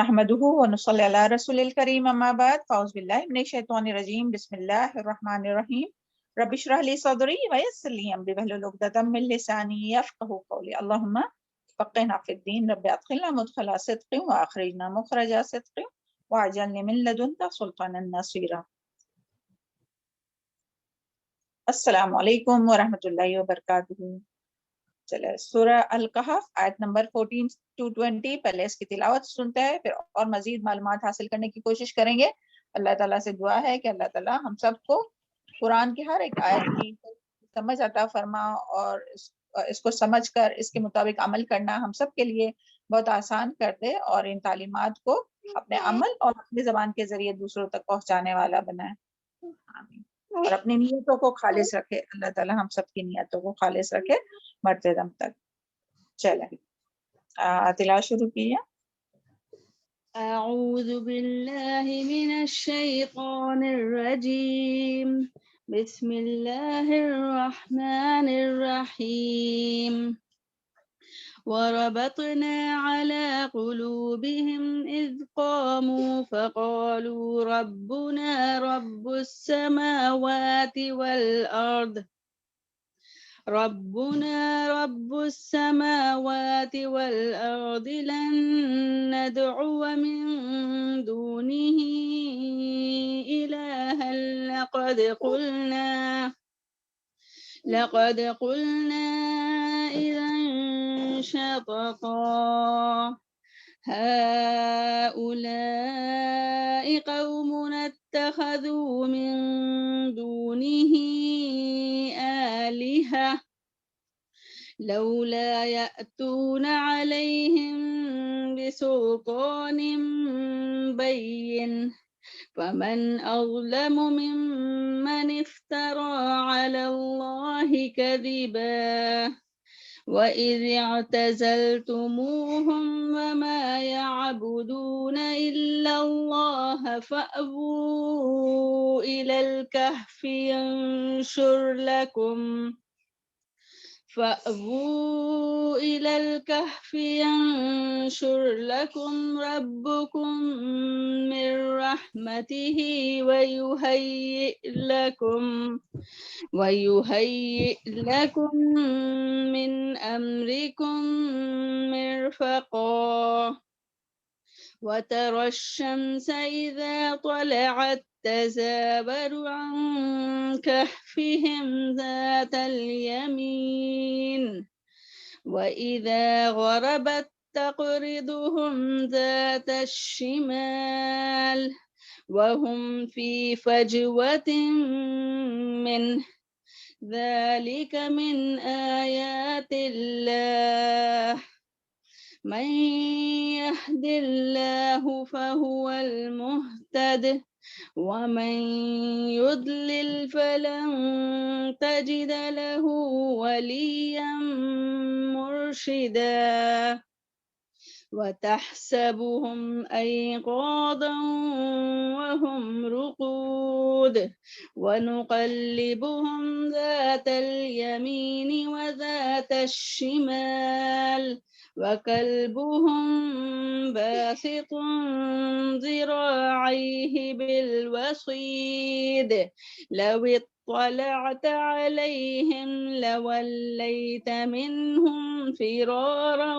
نحمده ونصلي على رسول الكريم اما بعد فاعوذ بالله من الشيطان الرجيم بسم الله الرحمن الرحيم رب اشرح لي صدري ويسر لي امري واحلل عقدة من لساني يفقهوا قولي اللهم فقهنا في الدين رب ادخلنا مدخل صدق واخرجنا مخرج صدق واجعلني من لدنك سلطانا نصيرا. السلام علیکم ورحمۃ اللہ وبرکاتہ. چلے سورہ الکہف آیت نمبر 14 to 20 پہلے اس کی تلاوت سنتے ہیں، پھر اور مزید معلومات حاصل کرنے کی کوشش کریں گے. اللہ تعالیٰ سے دعا ہے کہ اللہ تعالیٰ ہم سب کو قرآن کی ہر ایک آیت کی سمجھ عطا فرما اور اس کو سمجھ کر اس کے مطابق عمل کرنا ہم سب کے لیے بہت آسان کر دے، اور ان تعلیمات کو اپنے عمل اور اپنی زبان کے ذریعے دوسروں تک پہنچانے والا بنائے. آمین. اور اپنی نیتوں کو خالص رکھے. اللہ تعالیٰ ہم سب کی نیتوں کو خالص رکھے مرتے دم تک. چلیں تلاوت شروع کیجیے. اعوذ باللہ من الشیطان الرجیم بسم اللہ الرحمن الرحیم وربطنا على قلوبهم إذ قاموا فقالوا ربنا رب السماوات والأرض لن ندعو من دونه إلها لقد قلنا إذا شططا هؤلاء قوم اتخذوا من دونه آلهة لولا يأتون عليهم بسلطان بين فمن أظلم ممن افترى على الله كذبا وإذ اعتزلتموهم وما يعبدون إلا الله فأووا إلى الكهف ينشر لكم ربكم من رحمته ويهيئ لكم من أمركم مرفقا وترى الشمس إذا طلعت تزاور عن كهفهم ذات اليمين وإذا غربت تقرضهم ذات الشمال وهم في فجوة منه ذلك من آيات الله من يهد الله فهو المهتد ومن يضلل فلن تجد له وليا مرشدا وتحسبهم أيقاظا وهم رقود ونقلبهم ذات اليمين وذات الشمال وكلبهم باسط ذراعيه بالوصيد لو اطلعت عليهم لوليت منهم فرارا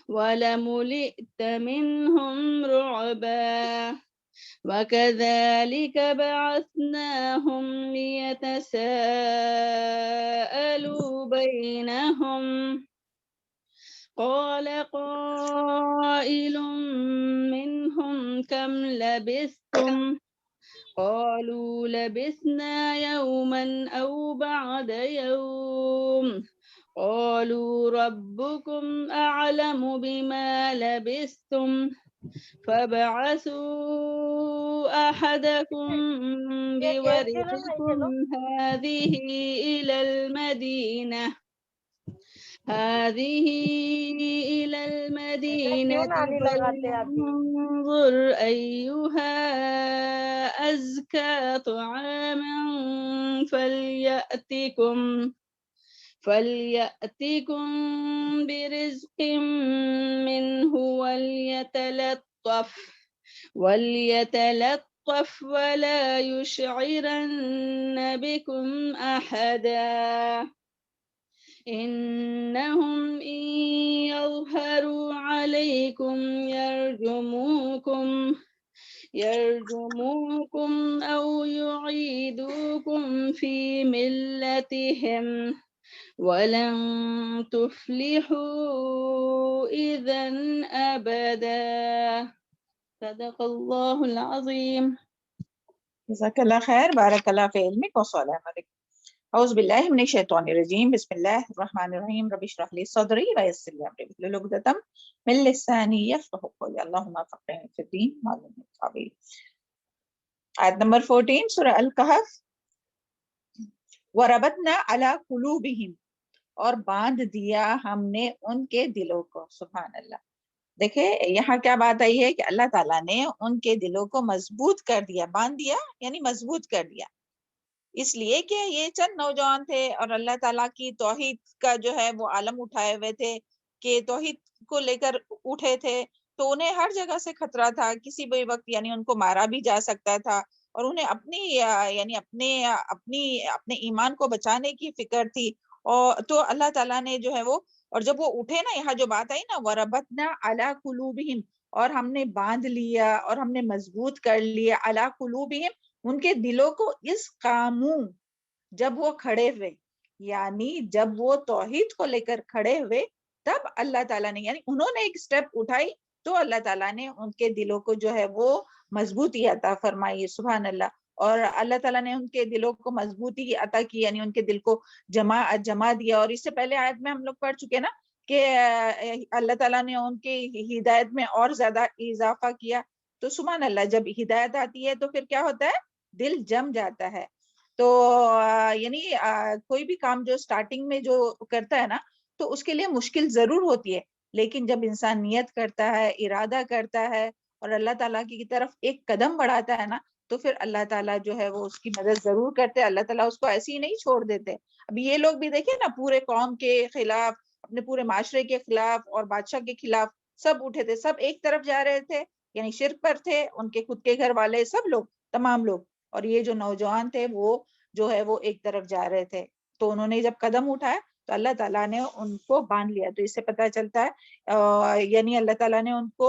ولملئت منهم رعبا وكذلك بعثناهم ليتساءلوا بينهم قال قائل منهم كم لبثتم قالوا لبثنا يوما أو بعد يوم قالوا ربكم أعلم بما لبثتم فابعثوا أحدكم بورقكم هذه إلى المدينة فلينظر أيها أزكى طعاما فليأتكم برزق منه وليتلطف ولا يشعرن بكم أحدا إنهم إن يظهروا عليكم يرجموكم أو يعيدوكم في ملتهم ولن تفلحوا إذا أبدا صدق الله العظيم. جزاک اللہ خیر، بارک اللہ فی علمک وصالح عملک۔ اعوذ باللہ من الشیطان الرجیم، بسم اللہ الرحمن الرحیم، رب اشرح لی صدری ویسر لی امری واحلل عقدۃ من لسانی یفقہوا قولی، اللہم فقہنا فی الدین وعلمنا التاویل۔ آیت نمبر 14 سورہ الکہف۔ وَرَبَطْنَا عَلَىٰ قُلُوبِهِمْ، اور باندھ دیا ہم نے ان کے دلوں کو۔ سبحان اللہ۔ دیکھیں یہاں کیا بات آئی ہے کہ اللہ تعالیٰ نے ان کے دلوں کو مضبوط کر دیا، باندھ دیا یعنی مضبوط کر دیا، اس لیے کہ یہ چند نوجوان تھے اور اللہ تعالیٰ کی توحید کا جو ہے وہ عالم اٹھائے ہوئے تھے، کہ توحید کو لے کر اٹھے تھے، تو انہیں ہر جگہ سے خطرہ تھا، کسی بھی وقت یعنی ان کو مارا بھی جا سکتا تھا، اور انہیں اپنی یعنی اپنے ایمان کو بچانے کی فکر تھی، اور تو اللہ تعالیٰ نے جو ہے وہ، اور جب وہ اٹھے نا، یہاں جو بات آئی نا وَرَبَطْنَا عَلَىٰ قُلُوبِهِمْ، اور ہم نے باندھ لیا اور ہم نے مضبوط کر لیا عَلَىٰ قُلُوبِهِمْ ان کے دلوں کو، اس قاموں جب وہ کھڑے ہوئے، یعنی جب وہ توحید کو لے کر کھڑے ہوئے، تب اللہ تعالیٰ نے یعنی انہوں نے ایک سٹیپ اٹھائی تو اللہ تعالیٰ نے ان کے دلوں کو جو ہے وہ مضبوطی عطا فرمائی۔ سبحان اللہ۔ اور اللہ تعالیٰ نے ان کے دلوں کو مضبوطی عطا کی، یعنی ان کے دل کو جمع دیا۔ اور اس سے پہلے آیت میں ہم لوگ پڑھ چکے نا کہ اللہ تعالیٰ نے ان کی ہدایت میں اور زیادہ اضافہ کیا۔ تو سبحان اللہ، جب ہدایت آتی ہے تو پھر کیا ہوتا ہے، دل جم جاتا ہے۔ تو یعنی کوئی بھی کام جو سٹارٹنگ میں جو کرتا ہے نا، تو اس کے لیے مشکل ضرور ہوتی ہے، لیکن جب انسان نیت کرتا ہے، ارادہ کرتا ہے اور اللہ تعالیٰ کی طرف ایک قدم بڑھاتا ہے نا، تو پھر اللہ تعالیٰ جو ہے وہ اس کی مدد ضرور کرتے ہیں، اللہ تعالیٰ اس کو ایسے ہی نہیں چھوڑ دیتے۔ اب یہ لوگ بھی دیکھیں نا، پورے قوم کے خلاف، اپنے پورے معاشرے کے خلاف اور بادشاہ کے خلاف سب اٹھے تھے، سب ایک طرف جا رہے تھے، یعنی شرک پر تھے، ان کے خود کے گھر والے سب لوگ، تمام لوگ، اور یہ جو نوجوان تھے وہ جو ہے وہ ایک طرف جا رہے تھے۔ تو انہوں نے جب قدم اٹھایا تو اللہ تعالیٰ نے ان کو باندھ لیا۔ تو اس سے پتہ چلتا ہے یعنی اللہ تعالیٰ نے ان کو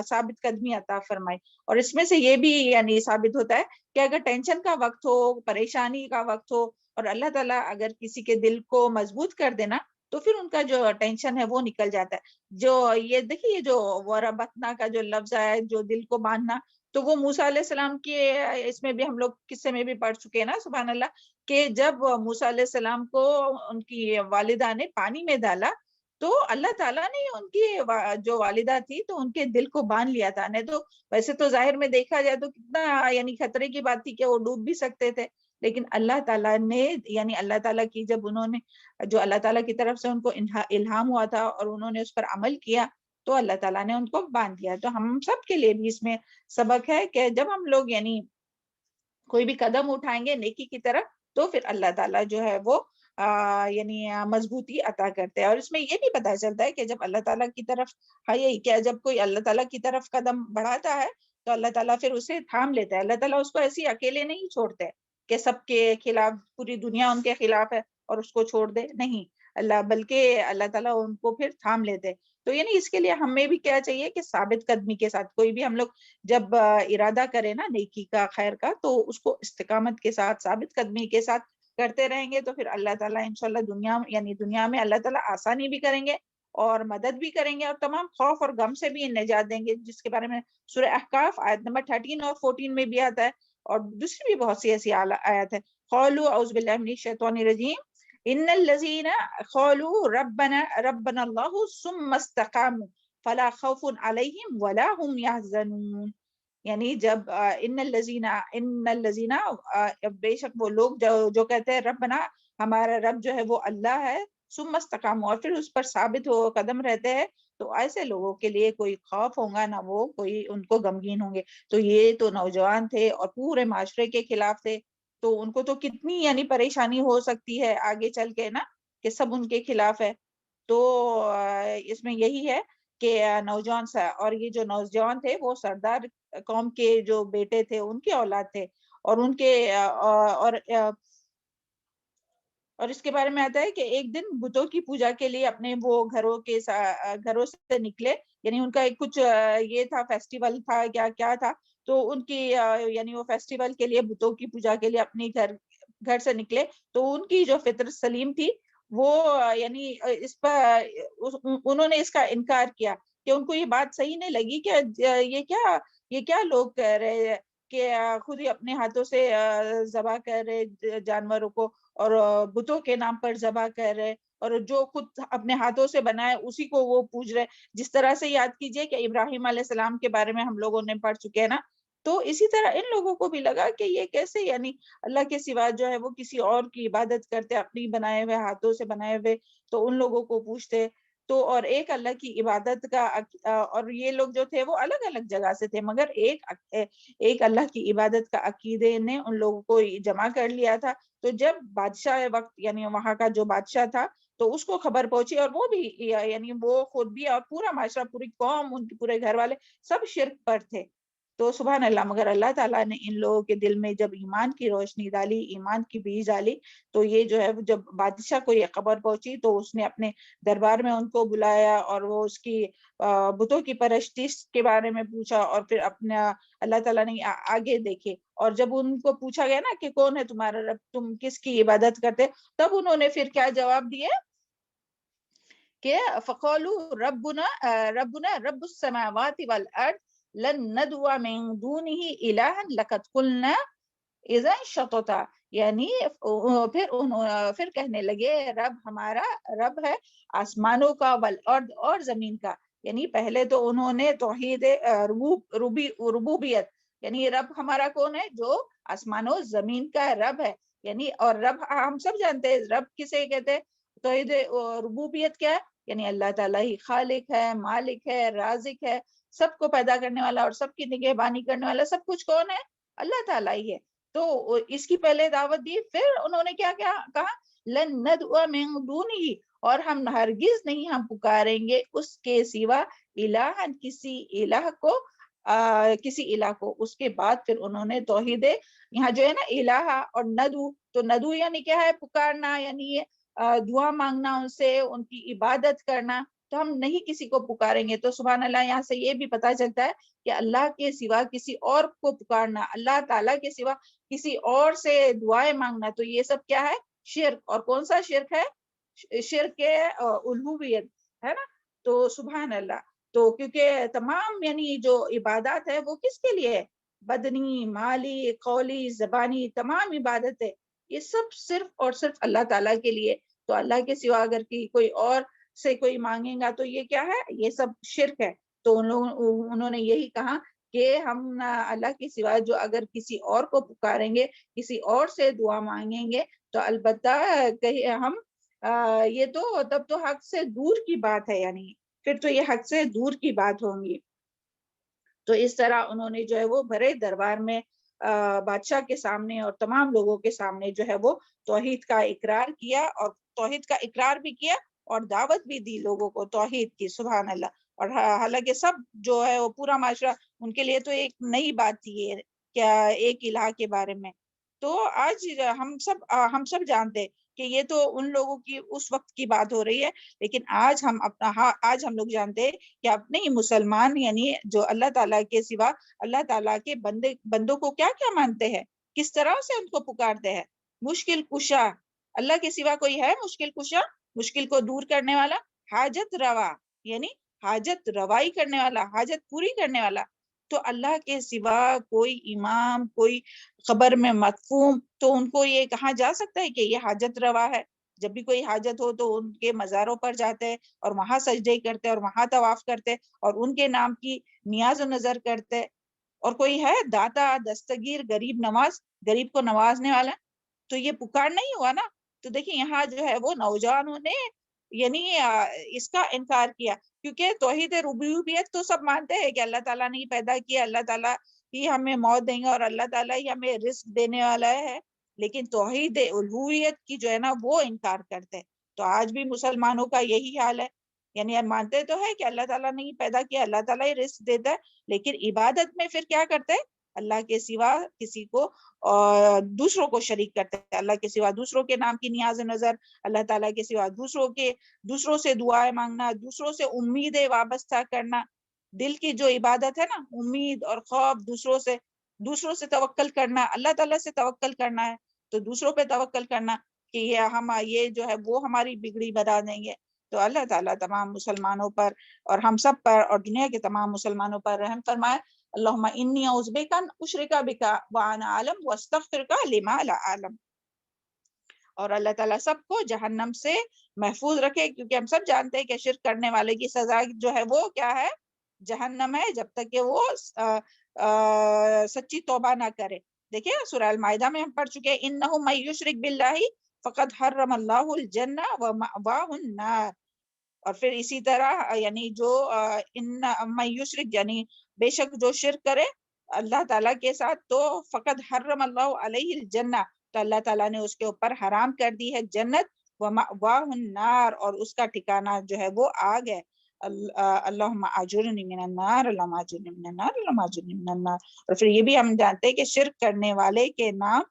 ثابت قدمی عطا فرمائی۔ اور اس میں سے یہ بھی یعنی ثابت ہوتا ہے کہ اگر ٹینشن کا وقت ہو، پریشانی کا وقت ہو، اور اللہ تعالیٰ اگر کسی کے دل کو مضبوط کر دینا، تو پھر ان کا جو ٹینشن ہے وہ نکل جاتا ہے۔ جو یہ دیکھیے جو وربطنا کا جو لفظ ہے، جو دل کو باندھنا، تو وہ موسیٰ علیہ السلام کے اس میں بھی ہم لوگ قصے میں بھی پڑھ چکے ہیں نا، سبحان اللہ، کہ جب موسیٰ علیہ السلام کو ان کی والدہ نے پانی میں ڈالا، تو اللہ تعالیٰ نے ان کی جو والدہ تھی تو ان کے دل کو باندھ لیا تھا۔ نہیں تو ویسے تو ظاہر میں دیکھا جائے تو کتنا یعنی خطرے کی بات تھی کہ وہ ڈوب بھی سکتے تھے، لیکن اللہ تعالیٰ نے یعنی اللہ تعالیٰ کی جب انہوں نے جو اللہ تعالیٰ کی طرف سے ان کو الہام ہوا تھا اور انہوں نے اس پر عمل کیا، تو اللہ تعالیٰ نے ان کو باندھ دیا۔ تو ہم سب کے لیے بھی اس میں سبق ہے کہ جب ہم لوگ یعنی کوئی بھی قدم اٹھائیں گے نیکی کی طرف، تو پھر اللہ تعالیٰ جو ہے وہ یعنی مضبوطی عطا کرتے ہیں۔ اور اس میں یہ بھی پتہ چلتا ہے کہ جب اللہ تعالیٰ کی طرف یہی کیا، جب کوئی اللہ تعالیٰ کی طرف قدم بڑھاتا ہے تو اللہ تعالیٰ پھر اسے تھام لیتا ہے۔ اللہ تعالیٰ اس کو ایسے اکیلے نہیں چھوڑتے کہ سب کے خلاف پوری دنیا ان کے خلاف ہے اور اس کو چھوڑ دے، نہیں اللہ، بلکہ اللہ تعالیٰ ان کو پھر تھام لیتے۔ تو یعنی اس کے لیے ہمیں بھی کیا چاہیے کہ ثابت قدمی کے ساتھ کوئی بھی ہم لوگ جب ارادہ کرے نا نیکی کا، خیر کا، تو اس کو استقامت کے ساتھ، ثابت قدمی کے ساتھ کرتے رہیں گے، تو پھر اللہ تعالیٰ انشاءاللہ دنیا میں اللہ تعالیٰ آسانی بھی کریں گے اور مدد بھی کریں گے، اور تمام خوف اور غم سے بھی نجات دیں گے، جس کے بارے میں سورہ احقاف آیت نمبر 13 اور 14 میں بھی آتا ہے، اور دوسری بھی بہت سی ایسی آیات ہے۔ قالوا اعوذ باللہ من الشیطان الرجیم ان الذین قالوا ربنا اللہ ثم استقاموا فلا خوف علیہم ولا هم يحزنون، یعنی جب ان الذین بے شک وہ لوگ جو کہتے ہیں ربنا، ہمارا رب جو ہے وہ اللہ ہے، ثم استقاموا، اور پھر اس پر ثابت ہو قدم رہتے ہیں، تو ایسے لوگوں کے لیے کوئی خوف ہوگا نہ وہ کوئی ان کو غمگین ہوں گے۔ تو یہ تو نوجوان تھے اور پورے معاشرے کے خلاف تھے، تو ان کو تو کتنی یعنی پریشانی ہو سکتی ہے آگے چل کے نا، کہ سب ان کے خلاف ہے. تو اس میں یہی ہے کہ نوجوان اور یہ جو نوجوان تھے وہ سردار قوم کے جو بیٹے تھے ان کے اولاد تھے، اور ان کے اور اس کے بارے میں آتا ہے کہ ایک دن بتوں کی پوجا کے لیے اپنے وہ گھروں سے نکلے، یعنی ان کا ایک کچھ یہ تھا، فیسٹیول تھا کیا تھا، تو ان کی یعنی وہ فیسٹیول کے لیے بتوں کی پوجا کے لیے اپنی گھر سے نکلے. تو ان کی جو فطرت سلیم تھی وہ یعنی اس پر انہوں نے اس کا انکار کیا، کہ ان کو یہ بات صحیح نہیں لگی کہ یہ کیا لوگ کہہ رہے ہیں کہ خود ہی اپنے ہاتھوں سے ذبح کر رہے جانوروں کو، اور بتوں کے نام پر ذبح کر رہے، اور جو خود اپنے ہاتھوں سے بنائے اسی کو وہ پوج رہے. جس طرح سے یاد کیجئے کہ ابراہیم علیہ السلام کے بارے میں ہم لوگوں نے پڑھ چکے ہیں نا، تو اسی طرح ان لوگوں کو بھی لگا کہ یہ کیسے یعنی اللہ کے سوا جو ہے وہ کسی اور کی عبادت کرتے، اپنی بنائے ہوئے ہاتھوں سے بنائے ہوئے تو ان لوگوں کو پوچھتے. تو اور ایک اللہ کی عبادت کا اور یہ لوگ جو تھے وہ الگ الگ جگہ سے تھے، مگر ایک اللہ کی عبادت کا عقیدے نے ان لوگوں کو جمع کر لیا تھا. تو جب بادشاہ وقت یعنی وہاں کا جو بادشاہ تھا تو اس کو خبر پہنچی، اور وہ بھی یعنی وہ خود بھی اور پورا معاشرہ، پوری قوم، ان کے پورے گھر والے سب شرک پر تھے. تو سبحان اللہ، مگر اللہ تعالیٰ نے ان لوگوں کے دل میں جب ایمان کی روشنی ڈالی، ایمان کی بیج ڈالی، تو یہ جو ہے جب بادشاہ کو یہ خبر پہنچی تو اس نے اپنے دربار میں ان کو بلایا، اور وہ اس کی بتوں کی پرستش کے بارے میں پوچھا، اور پھر اپنا اللہ تعالیٰ نے آگے دیکھے. اور جب ان کو پوچھا گیا نا کہ کون ہے تمہارا رب، تم کس کی عبادت کرتے، تب انہوں نے پھر کیا جواب دیے کہ فقالوا ربنا رب السماوات والارض لن ندعو من دونه الها لقد قلنا اذا شططا. یعنی پھر کہنے لگے رب ہمارا رب ہے آسمانوں کا، والارض اور زمین کا. یعنی پہلے تو انہوں نے توحید ربوبیت، یعنی رب ہمارا کون ہے، جو آسمانوں زمین کا رب ہے. یعنی اور رب ہم سب جانتے ہیں رب کسے کہتے ہیں. توحید ربوبیت کیا ہے، یعنی اللہ تعالیٰ ہی خالق ہے، مالک ہے، رازق ہے، سب کو پیدا کرنے والا اور سب کی نگہبانی کرنے والا، سب کچھ کون ہے، اللہ تعالیٰ ہی ہے. تو اس کی پہلے دعوت دی، پھر انہوں نے کیا کہا، لن ندعو من دونہ، اور ہم ہرگز نہیں ہم پکاریں گے اس کے سوا الہ، کسی الہ کو، کسی الہ کو. اس کے بعد پھر انہوں نے توحید یہاں جو ہے نا الہ اور ندو، تو ندو یعنی کیا ہے، پکارنا، یعنی یہ دعا مانگنا ان سے، ان کی عبادت کرنا. تو ہم نہیں کسی کو پکاریں گے. تو سبحان اللہ، یہاں سے یہ بھی پتہ چلتا ہے کہ اللہ کے سوا کسی اور کو پکارنا، اللہ تعالیٰ کے سوا کسی اور سے دعائیں مانگنا، تو یہ سب کیا ہے، شرک. اور کون سا شرک ہے، شرک الوہیت ہے نا. تو سبحان اللہ، تو کیونکہ تمام یعنی جو عبادات ہے وہ کس کے لیے ہے، بدنی، مالی، قولی، زبانی، تمام عبادت ہے یہ سب صرف اور صرف اللہ تعالیٰ کے لیے. تو اللہ کے سوا اگر کوئی اور سے کوئی مانگے گا تو یہ کیا ہے، یہ سب شرک ہے. تو انہوں نے یہی کہا کہ ہم اللہ کے سوا جو اگر کسی اور کو پکاریں گے، کسی اور سے دعا مانگیں گے، تو البتہ ہم یہ تو تب تو حق سے دور کی بات ہے، یعنی پھر تو یہ حق سے دور کی بات ہوں گی. تو اس طرح انہوں نے جو ہے وہ بڑے دربار میں بادشاہ کے سامنے اور تمام لوگوں کے سامنے جو ہے وہ توحید کا اقرار کیا، اور توحید کا اقرار بھی کیا اور دعوت بھی دی لوگوں کو توحید کی. سبحان اللہ. اور حالانکہ سب جو ہے وہ پورا معاشرہ ان کے لیے تو ایک نئی بات تھی یہ، کیا ایک الہ کے بارے میں. تو آج ہم سب جانتے کہ یہ تو ان لوگوں کی اس وقت کی بات ہو رہی ہے، لیکن آج ہم لوگ جانتے کہ اپنے ہی مسلمان یعنی جو اللہ تعالیٰ کے سوا اللہ تعالیٰ کے بندوں کو کیا کیا مانتے ہیں، کس طرح سے ان کو پکارتے ہیں. مشکل کشا، اللہ کے سوا کوئی ہے مشکل کشا، مشکل کو دور کرنے والا. حاجت روا، یعنی حاجت روائی کرنے والا، حاجت پوری کرنے والا. تو اللہ کے سوا کوئی امام، کوئی خبر میں مفہوم، تو ان کو یہ کہا جا سکتا ہے کہ یہ حاجت روا ہے. جب بھی کوئی حاجت ہو تو ان کے مزاروں پر جاتے ہیں اور وہاں سجدے کرتے اور وہاں طواف کرتے اور ان کے نام کی نیاز و نظر کرتے. اور کوئی ہے داتا، دستگیر، غریب نواز، غریب کو نوازنے والا، تو یہ پکار نہیں ہوا نا. تو دیکھیں یہاں جو ہے وہ نوجوانوں نے یعنی اس کا انکار کیا، کیونکہ توحید ربوبیت تو سب مانتے ہیں کہ اللہ تعالیٰ نے ہی پیدا کیا، اللہ تعالیٰ ہی ہمیں موت دیں گے اور اللہ تعالیٰ ہی ہمیں رزق دینے والا ہے. لیکن توحید الوہیت کی جو ہے نا وہ انکار کرتے ہیں. تو آج بھی مسلمانوں کا یہی حال ہے. یعنی مانتے تو ہے کہ اللہ تعالیٰ نے ہی پیدا کیا، اللہ تعالیٰ ہی رزق دیتا ہے، لیکن عبادت میں پھر کیا کرتے ہیں؟ اللہ کے سوا کسی کو اور دوسروں کو شریک کرتے ہیں. اللہ کے سوا دوسروں کے نام کی نیاز نظر، اللہ تعالیٰ کے سوا دوسروں سے دعائیں مانگنا، دوسروں سے امیدیں وابستہ کرنا. دل کی جو عبادت ہے نا، امید اور خوف، دوسروں سے توکل کرنا، اللہ تعالیٰ سے توکل کرنا ہے تو دوسروں پہ توکل کرنا کہ یہ جو ہے وہ ہماری بگڑی بنا دیں گے. تو اللہ تعالیٰ تمام مسلمانوں پر اور ہم سب پر اور دنیا کے تمام مسلمانوں پر رحم فرمائے. اللہم انی اعوذ بک ان اشرک بک وانا اعلم واستغفرک لما لا اعلم. اور اللہ تعالیٰ سب کو جہنم سے محفوظ رکھے، کیونکہ ہم سب جانتے ہیں کہ شرک کرنے والے کی سزا جو ہے وہ کیا ہے؟ جہنم ہے، جب تک کہ وہ سچی توبہ نہ کرے. دیکھیں سورہ المائدہ میں ہم پڑھ چکے ہیں انہ من یشرک باللہ فقد حرم اللہ الجنہ ومأواہ النار. اور پھر اسی طرح یعنی جو من یشرک یعنی بے شک جو شرک کرے اللہ تعالیٰ کے ساتھ تو فقد حرم اللہ علیہ الجنہ، تو اللہ تعالیٰ نے اس کے اوپر حرام کر دی ہے جنت، ومأواہ النار اور اس کا ٹھکانہ جو ہے وہ آگ ہے. اللہم اجرنی من النار، اللہم اجرنی من النار، اللہم اجرنی من النار. اور پھر یہ بھی ہم جانتے ہیں کہ شرک کرنے والے کے نام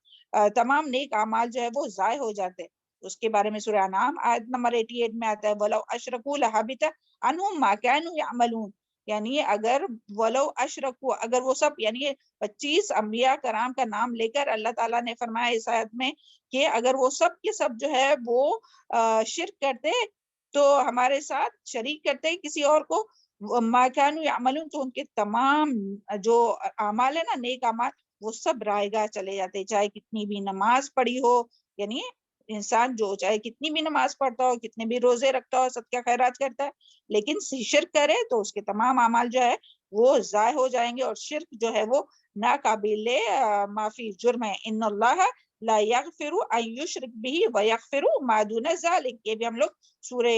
تمام نیک اعمال جو ہے وہ ضائع ہو جاتے ہیں. اس کے بارے میں سورہ انعام آیت نمبر 88 میں آتا ہے وَلَوْ أَشْرَكُوا لَحَبِطَ عَنْهُمْ مَا كَانُوا يَعْمَلُونَ. یعنی اگر وَلَوْ أَشْرَكُوا اگر وہ سب یعنی 25 انبیاء کرام کا نام لے کر اللہ تعالیٰ نے فرمایا اس آیت میں کہ اگر وہ سب کے سب جو ہے وہ شرک کرتے تو ہمارے ساتھ شریک کرتے کسی اور کو، مَا كَانُوا يَعْمَلُونَ تو ان کے تمام جو اعمال ہے نا نیک اعمال وہ سب رائے گاہ چلے جاتے، چاہے کتنی بھی نماز پڑھی ہو. یعنی انسان جو چاہے کتنی بھی نماز پڑھتا ہو، کتنے بھی روزے رکھتا ہو، صدقہ خیرات کرتا ہے، لیکن شرک کرے تو اس کے تمام اعمال جو ہے وہ ضائع ہو جائیں گے. اور شرک جو ہے وہ ناقابل معافی جرم ہے. ان اللہ لا یغفر ان یشرک بہ ویغفر ما دون ذلک. یہ بھی ہم لوگ سورہ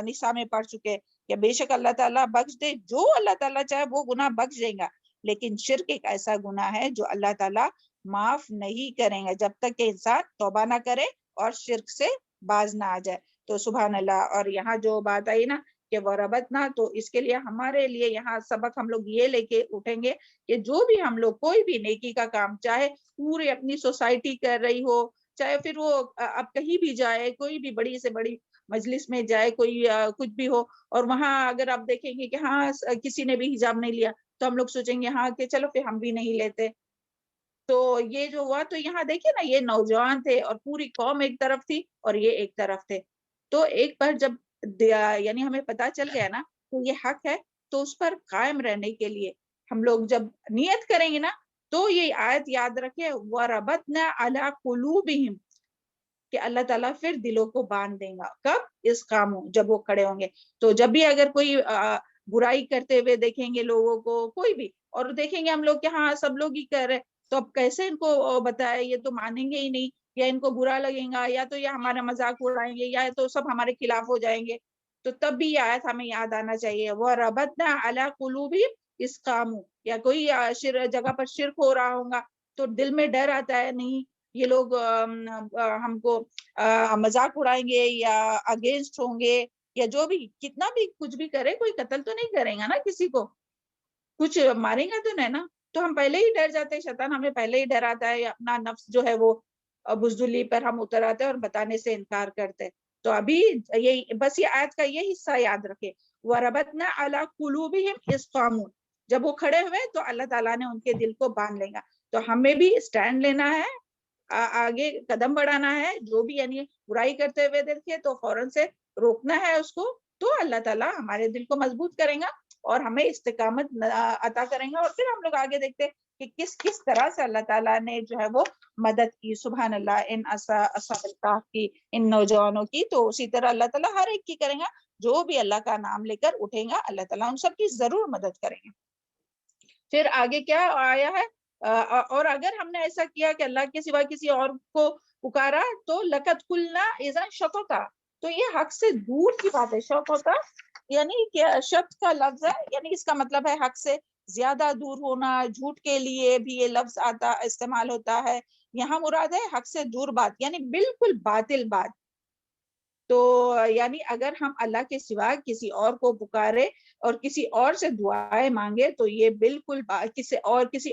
نساء میں پڑھ چکے کہ بے شک اللہ تعالیٰ بخش دے، جو اللہ تعالیٰ چاہے وہ گناہ بخش دے گا، لیکن شرک ایک ایسا گناہ ہے جو اللہ تعالیٰ معاف نہیں کریں گے جب تک کہ انسان توبہ نہ کرے اور شرک سے باز نہ آ جائے. تو سبحان اللہ. اور یہاں جو بات آئی نا کہ وربتنا، تو اس کے لیے ہمارے لیے یہاں سبق ہم لوگ یہ لے کے اٹھیں گے کہ جو بھی ہم لوگ کوئی بھی نیکی کا کام، چاہے پوری اپنی سوسائٹی کر رہی ہو، چاہے پھر وہ اب کہیں بھی جائے، کوئی بھی بڑی سے بڑی مجلس میں جائے، کوئی کچھ بھی ہو، اور وہاں اگر آپ دیکھیں گے کہ ہاں کسی نے بھی حجاب نہیں لیا تو ہم لوگ سوچیں گے ہاں کہ چلو پھر ہم بھی نہیں لیتے. تو یہ جو ہوا تو یہاں دیکھیں نا یہ نوجوان تھے اور پوری قوم ایک طرف تھی اور یہ ایک طرف تھے. تو ایک بار جب یعنی ہمیں پتا چل گیا نا تو یہ حق ہے، تو اس پر قائم رہنے کے لیے ہم لوگ جب نیت کریں گے نا تو یہ آیت یاد رکھے وَرَبَطْنَا عَلَىٰ قُلُوبِهِمْ کہ اللہ تعالیٰ پھر دلوں کو باندھ دے گا. کب؟ اس کاموں جب وہ کھڑے ہوں گے. تو جب بھی اگر کوئی برائی کرتے ہوئے دیکھیں گے لوگوں کو، کوئی بھی، اور دیکھیں گے ہم لوگ کہ ہاں سب لوگ ہی کر رہے، تو اب کیسے ان کو بتائے؟ یہ تو مانیں گے ہی نہیں، یا ان کو برا لگے گا، یا تو یہ ہمارا مذاق اڑائیں گے، یا تو سب ہمارے خلاف ہو جائیں گے. تو تب بھی یہ آیت ہمیں یاد آنا چاہیے وَرَبَطْنَا عَلَىٰ قُلُوبِهِمْ إِذْ قَامُوا. یا کوئی جگہ پر شرک ہو رہا ہوگا تو دل میں ڈر آتا ہے، نہیں یہ لوگ ہم کو مذاق اڑائیں گے یا اگینسٹ ہوں گے، یا جو بھی کتنا بھی کچھ بھی کرے، کوئی قتل تو نہیں کرے گا نا، کسی کو کچھ مارے گا تو نہیں نا. تو ہم پہلے ہی ڈر جاتے ہیں، شیطان ہمیں پہلے ہی ڈراتا ہے، اپنا نفس جو ہے وہ بزدلی پر ہم اتر آتے ہیں اور بتانے سے انکار کرتے ہیں. تو ابھی یہ بس یہ آیت کا یہ حصہ یاد رکھے وَرَبَطْنَا عَلَىٰ قُلُوبِهِمْ إِذْ قَامُوا. جب وہ کھڑے ہوئے تو اللہ تعالیٰ نے ان کے دل کو باندھ لے گا. تو ہمیں بھی اسٹینڈ لینا ہے، آگے قدم بڑھانا ہے. جو بھی یعنی برائی کرتے ہوئے دیکھے تو فوراً سے روکنا ہے اس کو. تو اللہ تعالیٰ ہمارے دل کو مضبوط کریں گا اور ہمیں استقامت عطا کریں گا. اور پھر ہم لوگ آگے دیکھتے کہ کس طرح سے اللہ تعالیٰ نے جو ہے وہ مدد کی. سبحان اللہ. ان اصحاب الکہف کی، ان نوجوانوں کی، تو اسی طرح اللہ تعالیٰ ہر ایک کی کریں گا. جو بھی اللہ کا نام لے کر اٹھیں گا اللہ تعالیٰ ان سب کی ضرور مدد کریں گے. پھر آگے کیا آیا ہے؟ اور اگر ہم نے ایسا کیا کہ اللہ کے سوا کسی اور کو پکارا تو لقد قلنا اذا شططا. تو یہ حق سے دور کی بات ہے. شططا یعنی کہ شط کا لفظ ہے، یعنی اس کا مطلب ہے حق سے زیادہ دور ہونا. جھوٹ کے لیے بھی یہ لفظ استعمال ہوتا ہے، یہاں مراد ہے حق سے دور بات، یعنی بالکل باطل بات. تو یعنی اگر ہم اللہ کے سوا کسی اور کو پکارے اور کسی اور سے دعائیں مانگے تو یہ بالکل کسی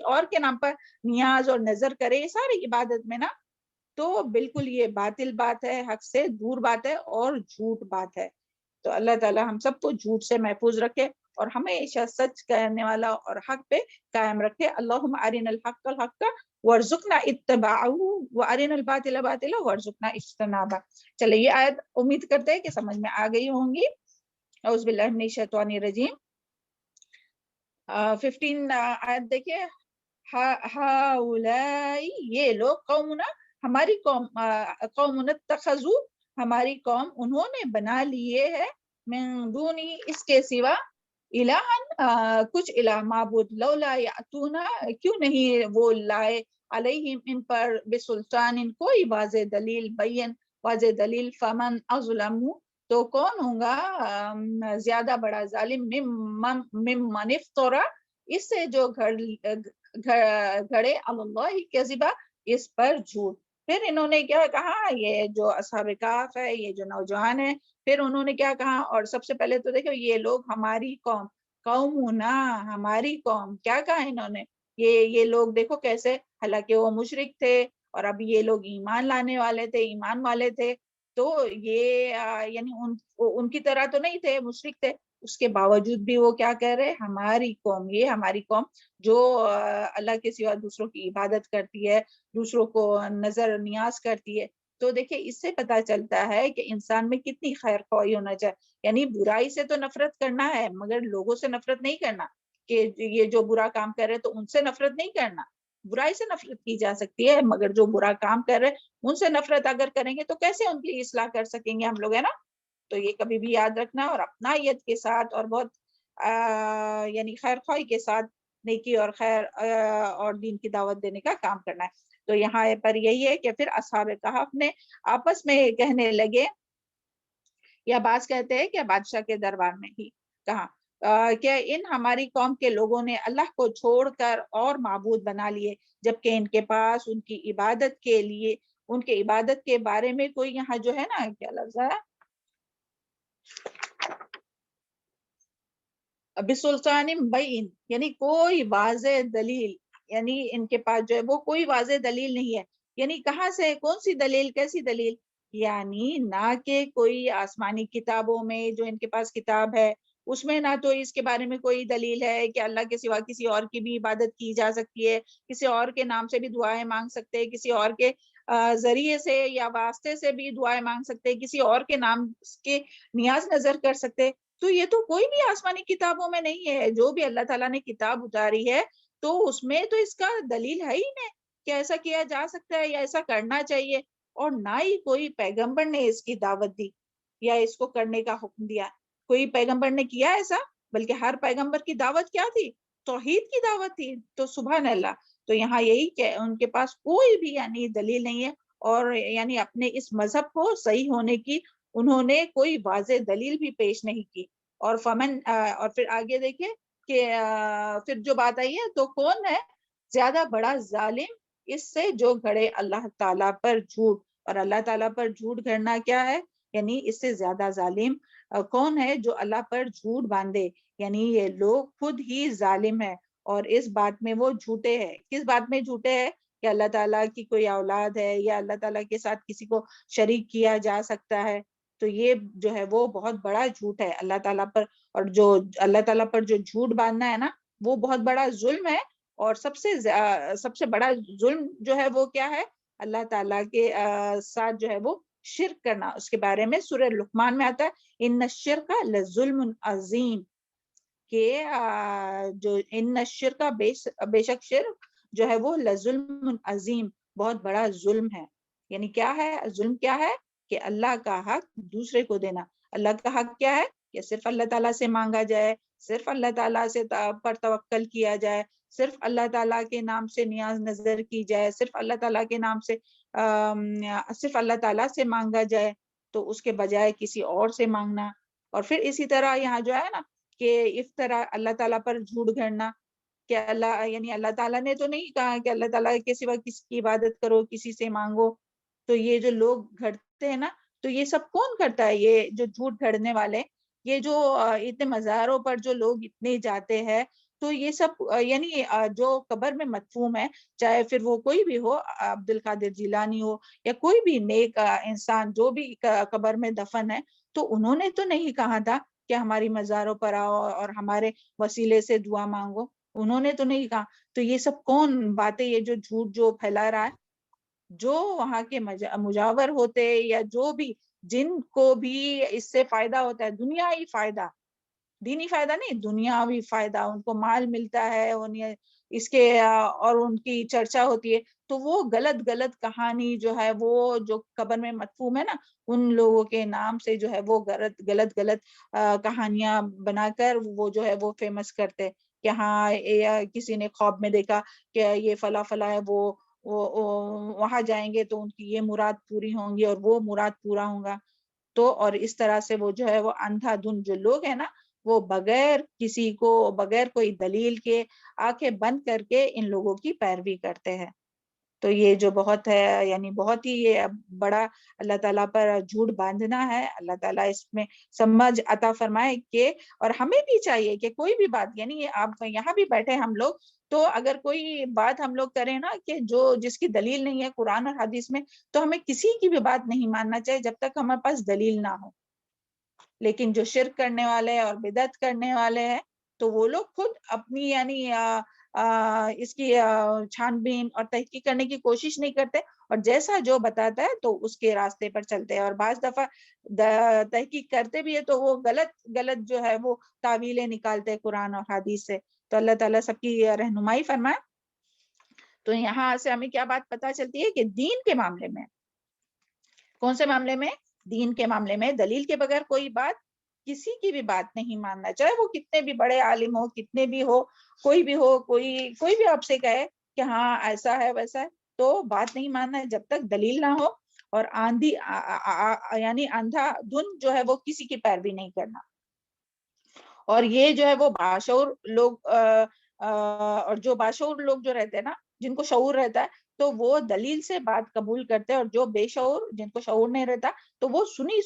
اور کے نام پر نیاز اور نظر کرے، یہ ساری عبادت میں نا، تو بالکل یہ باطل بات ہے، حق سے دور بات ہے اور جھوٹ بات ہے. تو اللہ تعالی ہم سب کو جھوٹ سے محفوظ رکھے اور ہمیشہ سچ کہنے والا اور حق پہ قائم رکھے. اللہم ارنا الحق الحق وارزقنا اتباعہ وارنا الباطل باطلا وارزقنا اجتنابہ. چلے یہ آیت امید کرتے ہیں کہ سمجھ میں آ گئی ہوں گی. اعوذ باللہ من الشیطان الرجیم. 15 آیت دیکھیے. ہاؤلائی یہ لوگ، قومنا ہماری قوم، قومنا اتخذوا ہماری قوم انہوں نے بنا لیے ہے، من دونی اس کے سوا، الہن کچھ الہ معبود، لولا یاتونا کیوں نہیں وہ لائے، علیہم ان پر، بسلطان کوئی واضح دلیل، بین واضح دلیل، فمن اظلم تو کون ہوگا زیادہ بڑا ظالم، ممن افترا اس سے جو گھڑے اللہ کذبا اس پر جھوٹ. پھر انہوں نے کیا کہا، یہ جو اصحاب کہف ہے، یہ جو نوجوان ہیں، پھر انہوں نے کیا کہا، اور سب سے پہلے تو دیکھو یہ لوگ ہماری قوم، قومنا ہماری قوم، کیا کہا انہوں نے، یہ لوگ دیکھو کیسے، حالانکہ وہ مشرک تھے اور اب یہ لوگ ایمان لانے والے تھے، ایمان والے تھے، تو یہ یعنی ان کی طرح تو نہیں تھے، مشرک تھے، اس کے باوجود بھی وہ کیا کہہ رہے، ہماری قوم، یہ ہماری قوم جو اللہ کے سوا دوسروں کی عبادت کرتی ہے، دوسروں کو نظر نیاز کرتی ہے. تو دیکھیں اس سے پتا چلتا ہے کہ انسان میں کتنی خیر خواہی ہونا چاہیے. یعنی برائی سے تو نفرت کرنا ہے مگر لوگوں سے نفرت نہیں کرنا، کہ یہ جو برا کام کر رہے تو ان سے نفرت نہیں کرنا. برائی سے نفرت کی جا سکتی ہے مگر جو برا کام کر رہے ان سے نفرت اگر کریں گے تو کیسے ان کی اصلاح کر سکیں گے ہم لوگ، ہے نا. تو یہ کبھی بھی یاد رکھنا اور اپنائیت کے ساتھ اور بہت یعنی خیر خواہی کے ساتھ نیکی اور خیر اور دین کی دعوت دینے کا کام کرنا ہے. تو یہاں پر یہی ہے کہ پھر اصحاب کہف نے آپس میں کہنے لگے، یا بعض کہتے ہیں کہ بادشاہ کے دربار میں ہی کہا کہ ان ہماری قوم کے لوگوں نے اللہ کو چھوڑ کر اور معبود بنا لیے، جبکہ ان کے پاس ان کی عبادت کے لیے، ان کے عبادت کے بارے میں کوئی یہاں جو ہے نا کیا لفظ ہے، بسلطان بین، یعنی کوئی واضح دلیل، یعنی ان کے پاس جو ہے وہ کوئی واضح دلیل نہیں ہے. یعنی کہاں سے، کون سی دلیل، کیسی دلیل، یعنی نہ کہ کوئی آسمانی کتابوں میں جو ان کے پاس کتاب ہے اس میں نہ تو اس کے بارے میں کوئی دلیل ہے کہ اللہ کے سوا کسی اور کی بھی عبادت کی جا سکتی ہے، کسی اور کے نام سے بھی دعائیں مانگ سکتے ہیں، کسی اور کے ذریعے سے یا واسطے سے بھی دعائیں مانگ سکتے ہیں، کسی اور کے نام کے نیاز نظر کر سکتے. تو یہ تو کوئی بھی آسمانی کتابوں میں نہیں ہے. جو بھی اللہ تعالیٰ نے کتاب اتاری ہے تو اس میں تو اس کا دلیل ہے ہی نہیں کہ ایسا کیا جا سکتا ہے یا ایسا کرنا چاہیے، اور نہ ہی کوئی پیغمبر نے اس کی دعوت دی یا اس کو کرنے کا حکم دیا. کوئی پیغمبر نے کیا ایسا، بلکہ ہر پیغمبر کی دعوت کیا تھی، توحید کی دعوت تھی. تو سبحان اللہ. تو یہاں یہی کہ ان کے پاس کوئی بھی یعنی دلیل نہیں ہے، اور یعنی اپنے اس مذہب کو صحیح ہونے کی انہوں نے کوئی واضح دلیل بھی پیش نہیں کی. اور فمن اور پھر آگے دیکھیں کہ پھر جو بات آئی ہے، تو کون ہے زیادہ بڑا ظالم اس سے جو گھڑے اللہ تعالیٰ پر جھوٹ. اور اللہ تعالیٰ پر جھوٹ گھڑنا کیا ہے، یعنی اس سے زیادہ ظالم کون ہے جو اللہ پر جھوٹ باندھے. یعنی یہ لوگ خود ہی ظالم ہے اور اس بات میں وہ جھوٹے ہیں. کس بات میں جھوٹے ہیں، کہ اللہ تعالیٰ کی کوئی اولاد ہے یا اللہ تعالیٰ کے ساتھ کسی کو شریک کیا جا سکتا ہے. تو یہ جو ہے وہ بہت بڑا جھوٹ ہے اللہ تعالیٰ پر. اور جو اللہ تعالیٰ پر جو جھوٹ باندھنا ہے نا وہ بہت بڑا ظلم ہے. اور سب سے بڑا ظلم جو ہے وہ کیا ہے، اللہ تعالیٰ کے ساتھ جو ہے وہ شرک کرنا. اس کے بارے میں سورہ لقمان میں آتا ہے، ان الشرک لظلم عظیم، کہ جو ان الشرک بے شک شرک جو ہے وہ لظلم عظیم، بہت بڑا ظلم ہے. یعنی کیا ہے ظلم، کیا ہے کہ اللہ کا حق دوسرے کو دینا. اللہ کا حق کیا ہے کہ صرف اللہ تعالیٰ سے مانگا جائے، صرف اللہ تعالیٰ سے پر توکل کیا جائے، صرف اللہ تعالیٰ کے نام سے نیاز نظر کی جائے، صرف اللہ تعالیٰ کے نام سے صرف اللہ تعالیٰ سے مانگا جائے، تو اس کے بجائے کسی اور سے مانگنا. اور پھر اسی طرح یہاں جو ہے نا کہ افطرا، اللہ تعالیٰ پر جھوٹ گھڑنا، کہ اللہ یعنی اللہ تعالیٰ نے تو نہیں کہا کہ اللہ تعالیٰ کے سوا کسی کی عبادت کرو، کسی سے مانگو. تو یہ جو لوگ گھڑتے ہیں نا، تو یہ سب کون کرتا ہے؟ یہ جو جھوٹ گھڑنے والے، یہ جو اتنے مزاروں پر جو لوگ اتنے جاتے ہیں، تو یہ سب یعنی جو قبر میں مدفون ہے، چاہے پھر وہ کوئی بھی ہو، عبد القادر جیلانی ہو یا کوئی بھی نیک انسان جو بھی قبر میں دفن ہے، تو انہوں نے تو نہیں کہا تھا کہ ہماری مزاروں پر آؤ اور ہمارے وسیلے سے دعا مانگو. انہوں نے تو نہیں کہا. تو یہ سب کون باتیں، یہ جو جھوٹ جو پھیلا رہا ہے، جو وہاں کے مجاور ہوتے یا جو بھی جن کو بھی اس سے فائدہ ہوتا ہے، دنیاوی فائدہ، دینی فائدہ نہیں، دنیاوی فائدہ، ان کو مال ملتا ہے انہیں اس کے اور ان کی چرچا ہوتی ہے، تو وہ غلط غلط کہانی جو ہے، وہ جو قبر میں مدفون ہے نا، ان لوگوں کے نام سے جو ہے وہ غلط کہانیاں بنا کر وہ جو ہے وہ فیمس کرتے کہ ہاں کسی نے خواب میں دیکھا کہ یہ فلاں فلاں ہے، وہ وہاں جائیں گے تو ان کی یہ مراد پوری ہوں گی اور وہ مراد پورا ہوگا. تو اور اس طرح سے وہ جو ہے وہ اندھا دھند جو لوگ ہیں نا، وہ بغیر کوئی دلیل کے آنکھیں بند کر کے ان لوگوں کی پیروی کرتے ہیں. تو یہ جو بہت ہے، یعنی بہت ہی یہ بڑا اللہ تعالیٰ پر جھوٹ باندھنا ہے. اللہ تعالیٰ اس میں سمجھ عطا فرمائے کہ، اور ہمیں بھی چاہیے کہ کوئی بھی بات، یعنی آپ یہاں بھی بیٹھے ہم لوگ، تو اگر کوئی بات ہم لوگ کریں نا کہ جس کی دلیل نہیں ہے قرآن اور حدیث میں، تو ہمیں کسی کی بھی بات نہیں ماننا چاہیے جب تک ہمارے پاس دلیل نہ ہو. لیکن جو شرک کرنے والے اور بدعت کرنے والے ہیں، تو وہ لوگ خود اپنی یعنی اس کی چھان بین اور تحقیق کرنے کی کوشش نہیں کرتے، اور جیسا جو بتاتا ہے تو اس کے راستے پر چلتے ہیں. اور بعض دفعہ تحقیق کرتے بھی ہے تو وہ غلط جو ہے وہ تعویلیں نکالتے ہیں قرآن اور حدیث سے. تو اللہ تعالیٰ سب کی رہنمائی فرمائے. تو یہاں سے ہمیں کیا بات پتہ چلتی ہے کہ دین کے معاملے میں، کون سے معاملے میں؟ دین کے معاملے میں دلیل کے بغیر کوئی بات، کسی کی بھی بات نہیں ماننا، چاہے وہ کتنے بھی بڑے عالم ہو، کتنے بھی ہو، کوئی بھی ہو، کوئی بھی آپ سے کہے کہ ہاں ایسا ہے ویسا ہے، تو بات نہیں ماننا ہے جب تک دلیل نہ ہو. اور آندھی یعنی اندھا دھند جو ہے وہ کسی کی پیروی نہیں کرنا. اور یہ جو ہے وہ باشعور لوگ اور جو باشعور لوگ جو رہتے ہیں نا، جن کو شعور رہتا ہے، تو وہ دلیل سے بات قبول کرتے ہیں، اور جو بے شعور، جن کو شعور نہیں رہتا، تو وہ سنی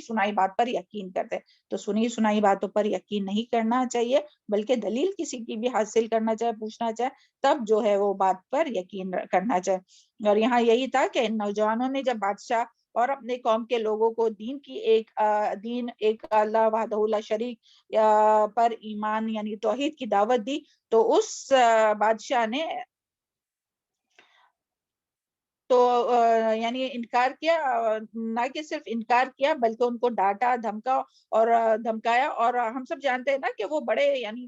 سنائی بات پر یقین کرتے ہیں. تو سنی سنائی باتوں پر یقین نہیں کرنا چاہیے، بلکہ دلیل کسی کی بھی حاصل کرنا چاہے، پوچھنا چاہے، تب جو ہے وہ بات پر یقین کرنا چاہے. اور یہاں یہی تھا کہ ان نوجوانوں نے جب بادشاہ اور اپنے قوم کے لوگوں کو دین ایک اللہ وحدہ لا شریک پر ایمان یعنی توحید کی دعوت دی، تو اس بادشاہ نے تو یعنی انکار کیا، نہ کہ صرف انکار کیا بلکہ ان کو ڈانٹا، دھمکایا. اور ہم سب جانتے ہیں نا کہ وہ بڑے یعنی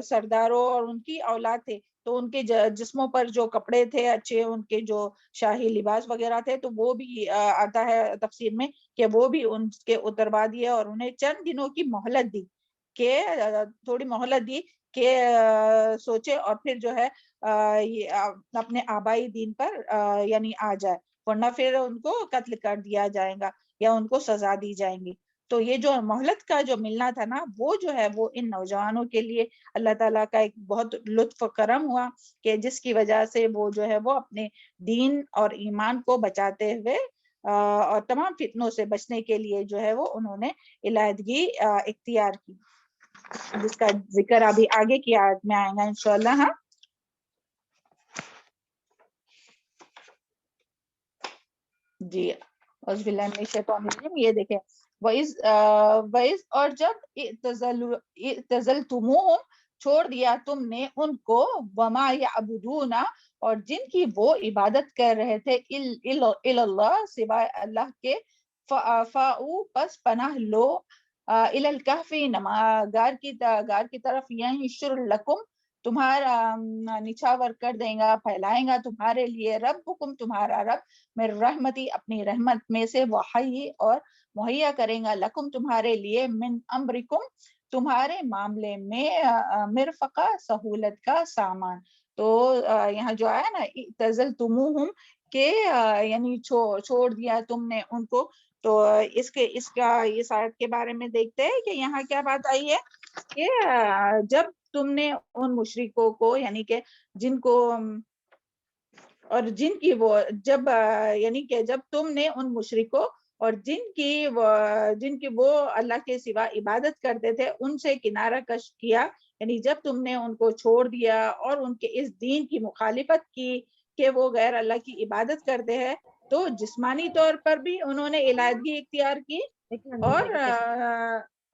سرداروں اور ان کی اولاد تھے، تو ان کے جسموں پر جو کپڑے تھے اچھے، ان کے جو شاہی لباس وغیرہ تھے، تو وہ بھی آتا ہے تفسیر میں کہ وہ بھی ان کے اتروا دیے، اور انہیں چند دنوں کی مہلت دی، کہ تھوڑی مہلت دی کہ سوچے اور پھر جو ہے اپنے آبائی دین پر یعنی آ جائے، ورنہ پھر ان کو قتل کر دیا جائے گا یا ان کو سزا دی جائیں گی. تو یہ جو مہلت کا جو ملنا تھا نا، وہ جو ہے وہ ان نوجوانوں کے لیے اللہ تعالیٰ کا ایک بہت لطف و کرم ہوا، کہ جس کی وجہ سے وہ جو ہے وہ اپنے دین اور ایمان کو بچاتے ہوئے اور تمام فتنوں سے بچنے کے لیے جو ہے وہ انہوں نے علیحدگی اختیار کی، جس کا ذکر ابھی آگے کی آیت میں آئے گا انشاءاللہ. ہاں جی، اعوذ باللہ من الشیطان الرجیم. یہ دیکھیں، وَإِذْ اور جب اعتزلتموہم چھوڑ دیا تم نے ان کو، وما یعبدون اور جن کی وہ عبادت کر رہے تھے، اللہ سوائے اللہ کے، فاؤ پس پناہ لو، الی الکہف غار کی طرف، ینشر لکم تمہارا نچھاور کر دیں گا، پھیلائیں گا تمہارے لیے، ربکم تمہارا رب، میں رحمتی اپنی رحمت میں سے، وحی اور مہیا کریں گا، لکم تمہارے لیے، من امرکم تمہارے معاملے میں، مرفقہ سہولت کا سامان. تو یہاں جو آیا نا اعتزلتموہم، کہ یعنی چھوڑ دیا تم نے ان کو، تو اس آیت کے بارے میں دیکھتے ہیں کہ یہاں کیا بات آئی ہے کہ جب تم نے ان مشرکوں کو یعنی کہ جن کو اور جن کی وہ جب یعنی کہ جب تم نے ان مشرکوں اور جن کی وہ اللہ کے سوا عبادت کرتے تھے ان سے کنارہ کش کیا، یعنی جب تم نے ان کو چھوڑ دیا اور ان کے اس دین کی مخالفت کی کہ وہ غیر اللہ کی عبادت کرتے ہیں، تو جسمانی طور پر بھی انہوں نے علیحدگی اختیار کی،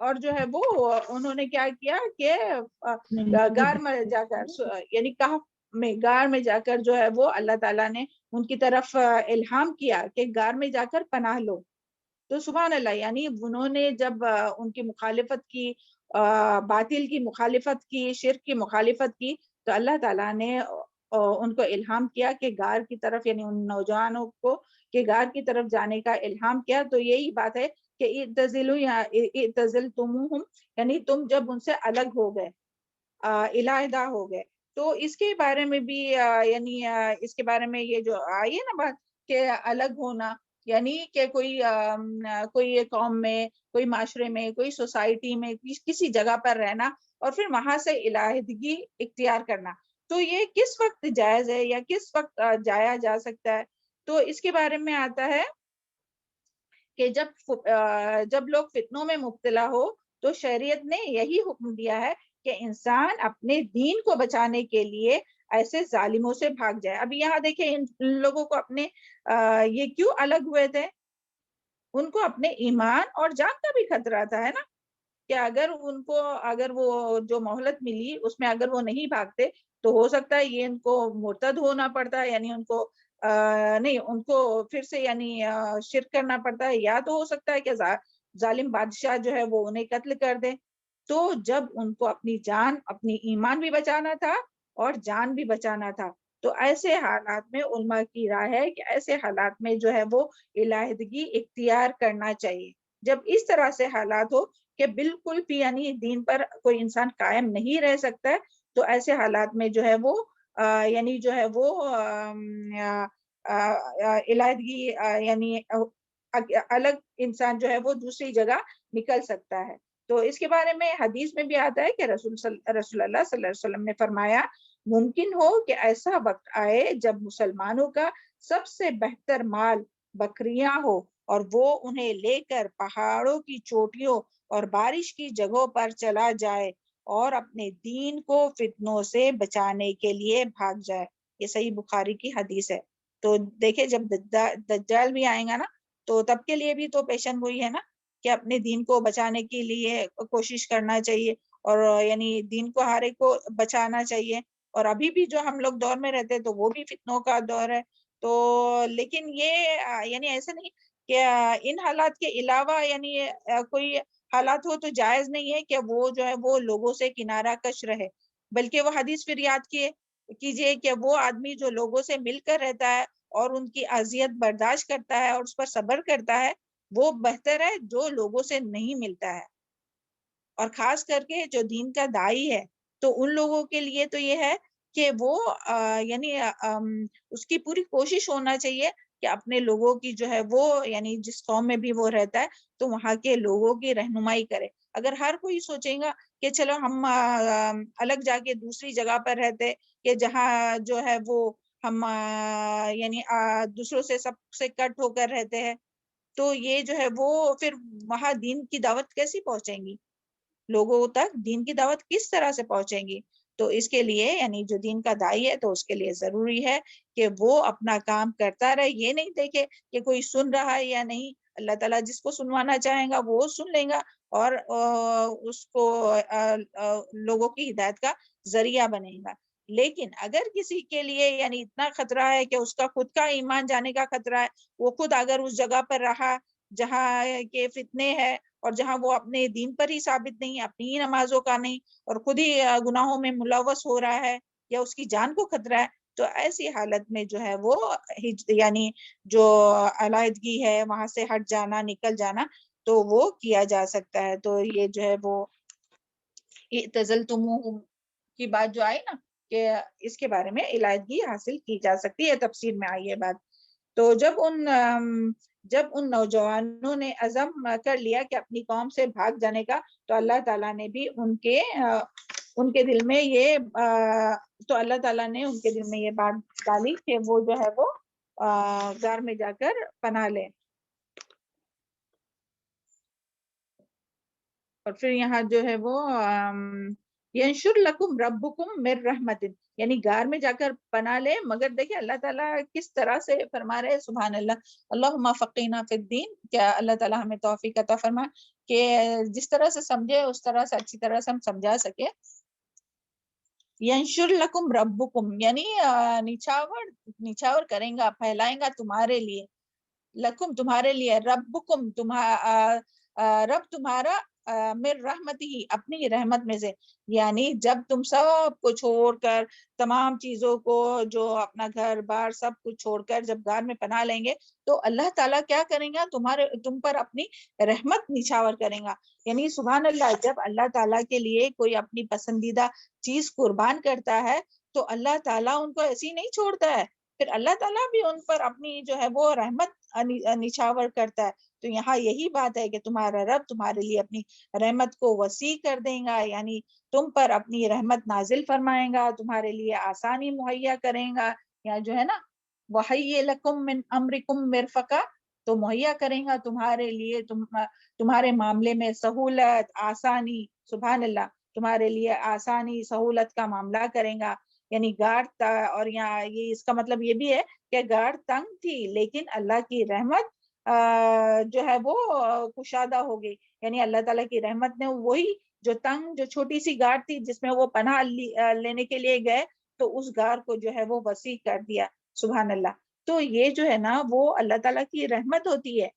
اور جو ہے وہ انہوں نے کیا کیا کہ غار میں جا کر یعنی کہف میں غار میں جا کر جو ہے وہ اللہ تعالیٰ نے ان کی طرف الہام کیا کہ غار میں جا کر پناہ لو. تو سبحان اللہ، یعنی انہوں نے جب ان کی مخالفت کی، باطل کی مخالفت کی، شرک کی مخالفت کی، تو اللہ تعالیٰ نے ان کو الہام کیا کہ غار کی طرف، یعنی ان نوجوانوں کو کہ غار کی طرف جانے کا الہام کیا. تو یہی بات ہے کہ اعتزلوا یا اعتزلتموہم، یعنی تم جب ان سے الگ ہو گئے، علیحدہ ہو گئے. تو اس کے بارے میں بھی یعنی اس کے بارے میں یہ جو آئی ہے نا بات کہ الگ ہونا، یعنی کہ کوئی قوم میں، کوئی معاشرے میں، کوئی سوسائٹی میں، کسی جگہ پر رہنا اور پھر وہاں سے علیحدگی اختیار کرنا، تو یہ کس وقت جائز ہے یا کس وقت جایا جا سکتا ہے؟ تو اس کے بارے میں آتا ہے کہ جب لوگ فتنوں میں مبتلا ہو تو شریعت نے یہی حکم دیا ہے کہ انسان اپنے دین کو بچانے کے لیے ایسے ظالموں سے بھاگ جائے. ابھی یہاں دیکھیں ان لوگوں کو اپنے یہ کیوں الگ ہوئے تھے؟ ان کو اپنے ایمان اور جان کا بھی خطرہ تھا، ہے نا، کہ اگر وہ جو مہلت ملی اس میں اگر وہ نہیں بھاگتے تو ہو سکتا ہے یہ ان کو مرتد ہونا پڑتا ہے، یعنی ان کو نہیں، ان کو پھر سے یعنی شرک کرنا پڑتا ہے، یا تو ہو سکتا ہے کہ ظالم بادشاہ جو ہے وہ انہیں قتل کر دے. تو جب ان کو اپنی جان، اپنی ایمان بھی بچانا تھا اور جان بھی بچانا تھا، تو ایسے حالات میں علماء کی رائے ہے کہ ایسے حالات میں جو ہے وہ علیحدگی اختیار کرنا چاہیے. جب اس طرح سے حالات ہو کہ بالکل بھی یعنی دین پر کوئی انسان قائم نہیں رہ سکتا ہے، تو ایسے حالات میں جو ہے وہ یعنی جو ہے وہ علیحدگی یعنی الگ انسان جو ہے وہ دوسری جگہ نکل سکتا ہے. تو اس کے بارے میں حدیث میں بھی آتا ہے کہ رسول اللہ صلی اللہ علیہ وسلم نے فرمایا، ممکن ہو کہ ایسا وقت آئے جب مسلمانوں کا سب سے بہتر مال بکریاں ہو اور وہ انہیں لے کر پہاڑوں کی چوٹیوں اور بارش کی جگہوں پر چلا جائے اور اپنے دین کو فتنوں سے بچانے کے لیے بھاگ جائے. یہ صحیح بخاری کی حدیث ہے. تو دیکھیں جب دجال بھی آئیں گا نا، تو تب کے لیے بھی تو پیشن گوئی ہے نا کہ اپنے دین کو بچانے کے لیے کوشش کرنا چاہیے، اور یعنی دین کو ہر ایک کو بچانا چاہیے. اور ابھی بھی جو ہم لوگ دور میں رہتے تو وہ بھی فتنوں کا دور ہے. تو لیکن یہ یعنی ایسے نہیں کہ ان حالات کے علاوہ یعنی کوئی حالات ہو تو جائز نہیں ہے کہ وہ جو ہے وہ لوگوں سے کنارہ کش رہے، بلکہ وہ حدیث پھر یاد کیجئے کہ وہ آدمی جو لوگوں سے مل کر رہتا ہے اور ان کی اذیت برداشت کرتا ہے اور اس پر صبر کرتا ہے، وہ بہتر ہے جو لوگوں سے نہیں ملتا ہے. اور خاص کر کے جو دین کا داعی ہے تو ان لوگوں کے لیے تو یہ ہے کہ وہ یعنی اس کی پوری کوشش ہونا چاہیے کہ اپنے لوگوں کی جو ہے وہ یعنی جس قوم میں بھی وہ رہتا ہے تو وہاں کے لوگوں کی رہنمائی کرے. اگر ہر کوئی سوچے گا کہ چلو ہم الگ جا کے دوسری جگہ پر رہتے کہ جہاں جو ہے وہ ہم یعنی دوسروں سے سب سے کٹ ہو کر رہتے ہیں، تو یہ جو ہے وہ پھر وہاں دین کی دعوت کیسی پہنچیں گی؟ لوگوں تک دین کی دعوت کس طرح سے پہنچیں گی؟ تو اس کے لیے یعنی جو دین کا داعی ہے تو اس کے لیے ضروری ہے کہ وہ اپنا کام کرتا رہے. یہ نہیں دیکھے کہ کوئی سن رہا ہے یا نہیں. اللہ تعالیٰ جس کو سنوانا چاہیں گا وہ سن لیں گا اور اس کو لوگوں کی ہدایت کا ذریعہ بنے گا. لیکن اگر کسی کے لیے یعنی اتنا خطرہ ہے کہ اس کا خود کا ایمان جانے کا خطرہ ہے، وہ خود اگر اس جگہ پر رہا جہاں کے فتنے ہے اور جہاں وہ اپنے دین پر ہی ثابت نہیں، اپنی ہی نمازوں کا نہیں، اور خود ہی گناہوں میں ملوث ہو رہا ہے یا اس کی جان کو خطرہ ہے، تو ایسی حالت میں جو ہے وہ یعنی جو علیحدگی ہے وہاں سے ہٹ جانا، نکل جانا، تو وہ کیا جا سکتا ہے. تو یہ جو ہے وہ اعتزلتموہم کی بات جو آئی نا کہ اس کے بارے میں علیحدگی حاصل کی جا سکتی ہے، تفسیر میں آئی ہے بات. تو جب ان جب ان نوجوانوں نے عزم کر لیا کہ اپنی قوم سے بھاگ جانے کا تو اللہ تعالیٰ نے بھی ان کے دل میں یہ تو اللہ تعالیٰ نے ان کے دل میں یہ بات ڈالی کہ وہ جو ہے وہ غار میں جا کر پناہ لیں. اور پھر یہاں جو ہے وہ ینشر لکم ربکم من رحمت، یعنی غار میں جا کر پناہ لے. مگر دیکھیں اللہ تعالیٰ کس طرح سے فرما رہے، سبحان اللہ، اللہم فقینا فی الدین، کیا اللہ تعالیٰ ہمیں توفیق عطا فرمائے کہ جس طرح سے سمجھے اس طرح سے اچھی طرح سے ہم سمجھا سکے. ینشر لکم ربکم یعنی نچھاور کریں گا، پھیلائیں گا تمہارے لیے، لکم تمہارے لیے، ربکم رب تمہارا، من رحمت ہی اپنی رحمت میں سے. یعنی جب تم سب کو چھوڑ کر، تمام چیزوں کو، جو اپنا گھر بار سب کچھ چھوڑ کر جب غار میں پناہ لیں گے تو اللہ تعالیٰ کیا کریں گا، تم پر اپنی رحمت نچھاور کریں گا. یعنی سبحان اللہ، جب اللہ تعالیٰ کے لیے کوئی اپنی پسندیدہ چیز قربان کرتا ہے تو اللہ تعالیٰ ان کو ایسی نہیں چھوڑتا ہے، پھر اللہ تعالیٰ بھی ان پر اپنی جو ہے وہ رحمت نچھاور کرتا ہے. تو یہاں یہی بات ہے کہ تمہارا رب تمہارے لیے اپنی رحمت کو وسیع کر دے گا، یعنی تم پر اپنی رحمت نازل فرمائے گا، تمہارے لیے آسانی مہیا کرے گا. یا جو ہے نا وَحَيِّ لَكُم مِّنْ أَمْرِكُم مِّرْفَقًا، تو مہیا کرے گا تمہارے لیے تمہارے معاملے میں سہولت، آسانی. سبحان اللہ، تمہارے لیے آسانی سہولت کا معاملہ کرے گا. یعنی غار اور یہاں یہ اس کا مطلب یہ بھی ہے کہ غار تنگ تھی لیکن اللہ کی رحمت جو ہے وہ کشادہ ہو گئی. یعنی اللہ تعالیٰ کی رحمت نے وہی جو تنگ، جو چھوٹی سی غار تھی جس میں وہ پناہ لینے کے لیے گئے، تو اس غار کو جو ہے وہ وسیع کر دیا. سبحان اللہ. تو یہ جو ہے نا وہ اللہ تعالیٰ کی رحمت ہوتی ہے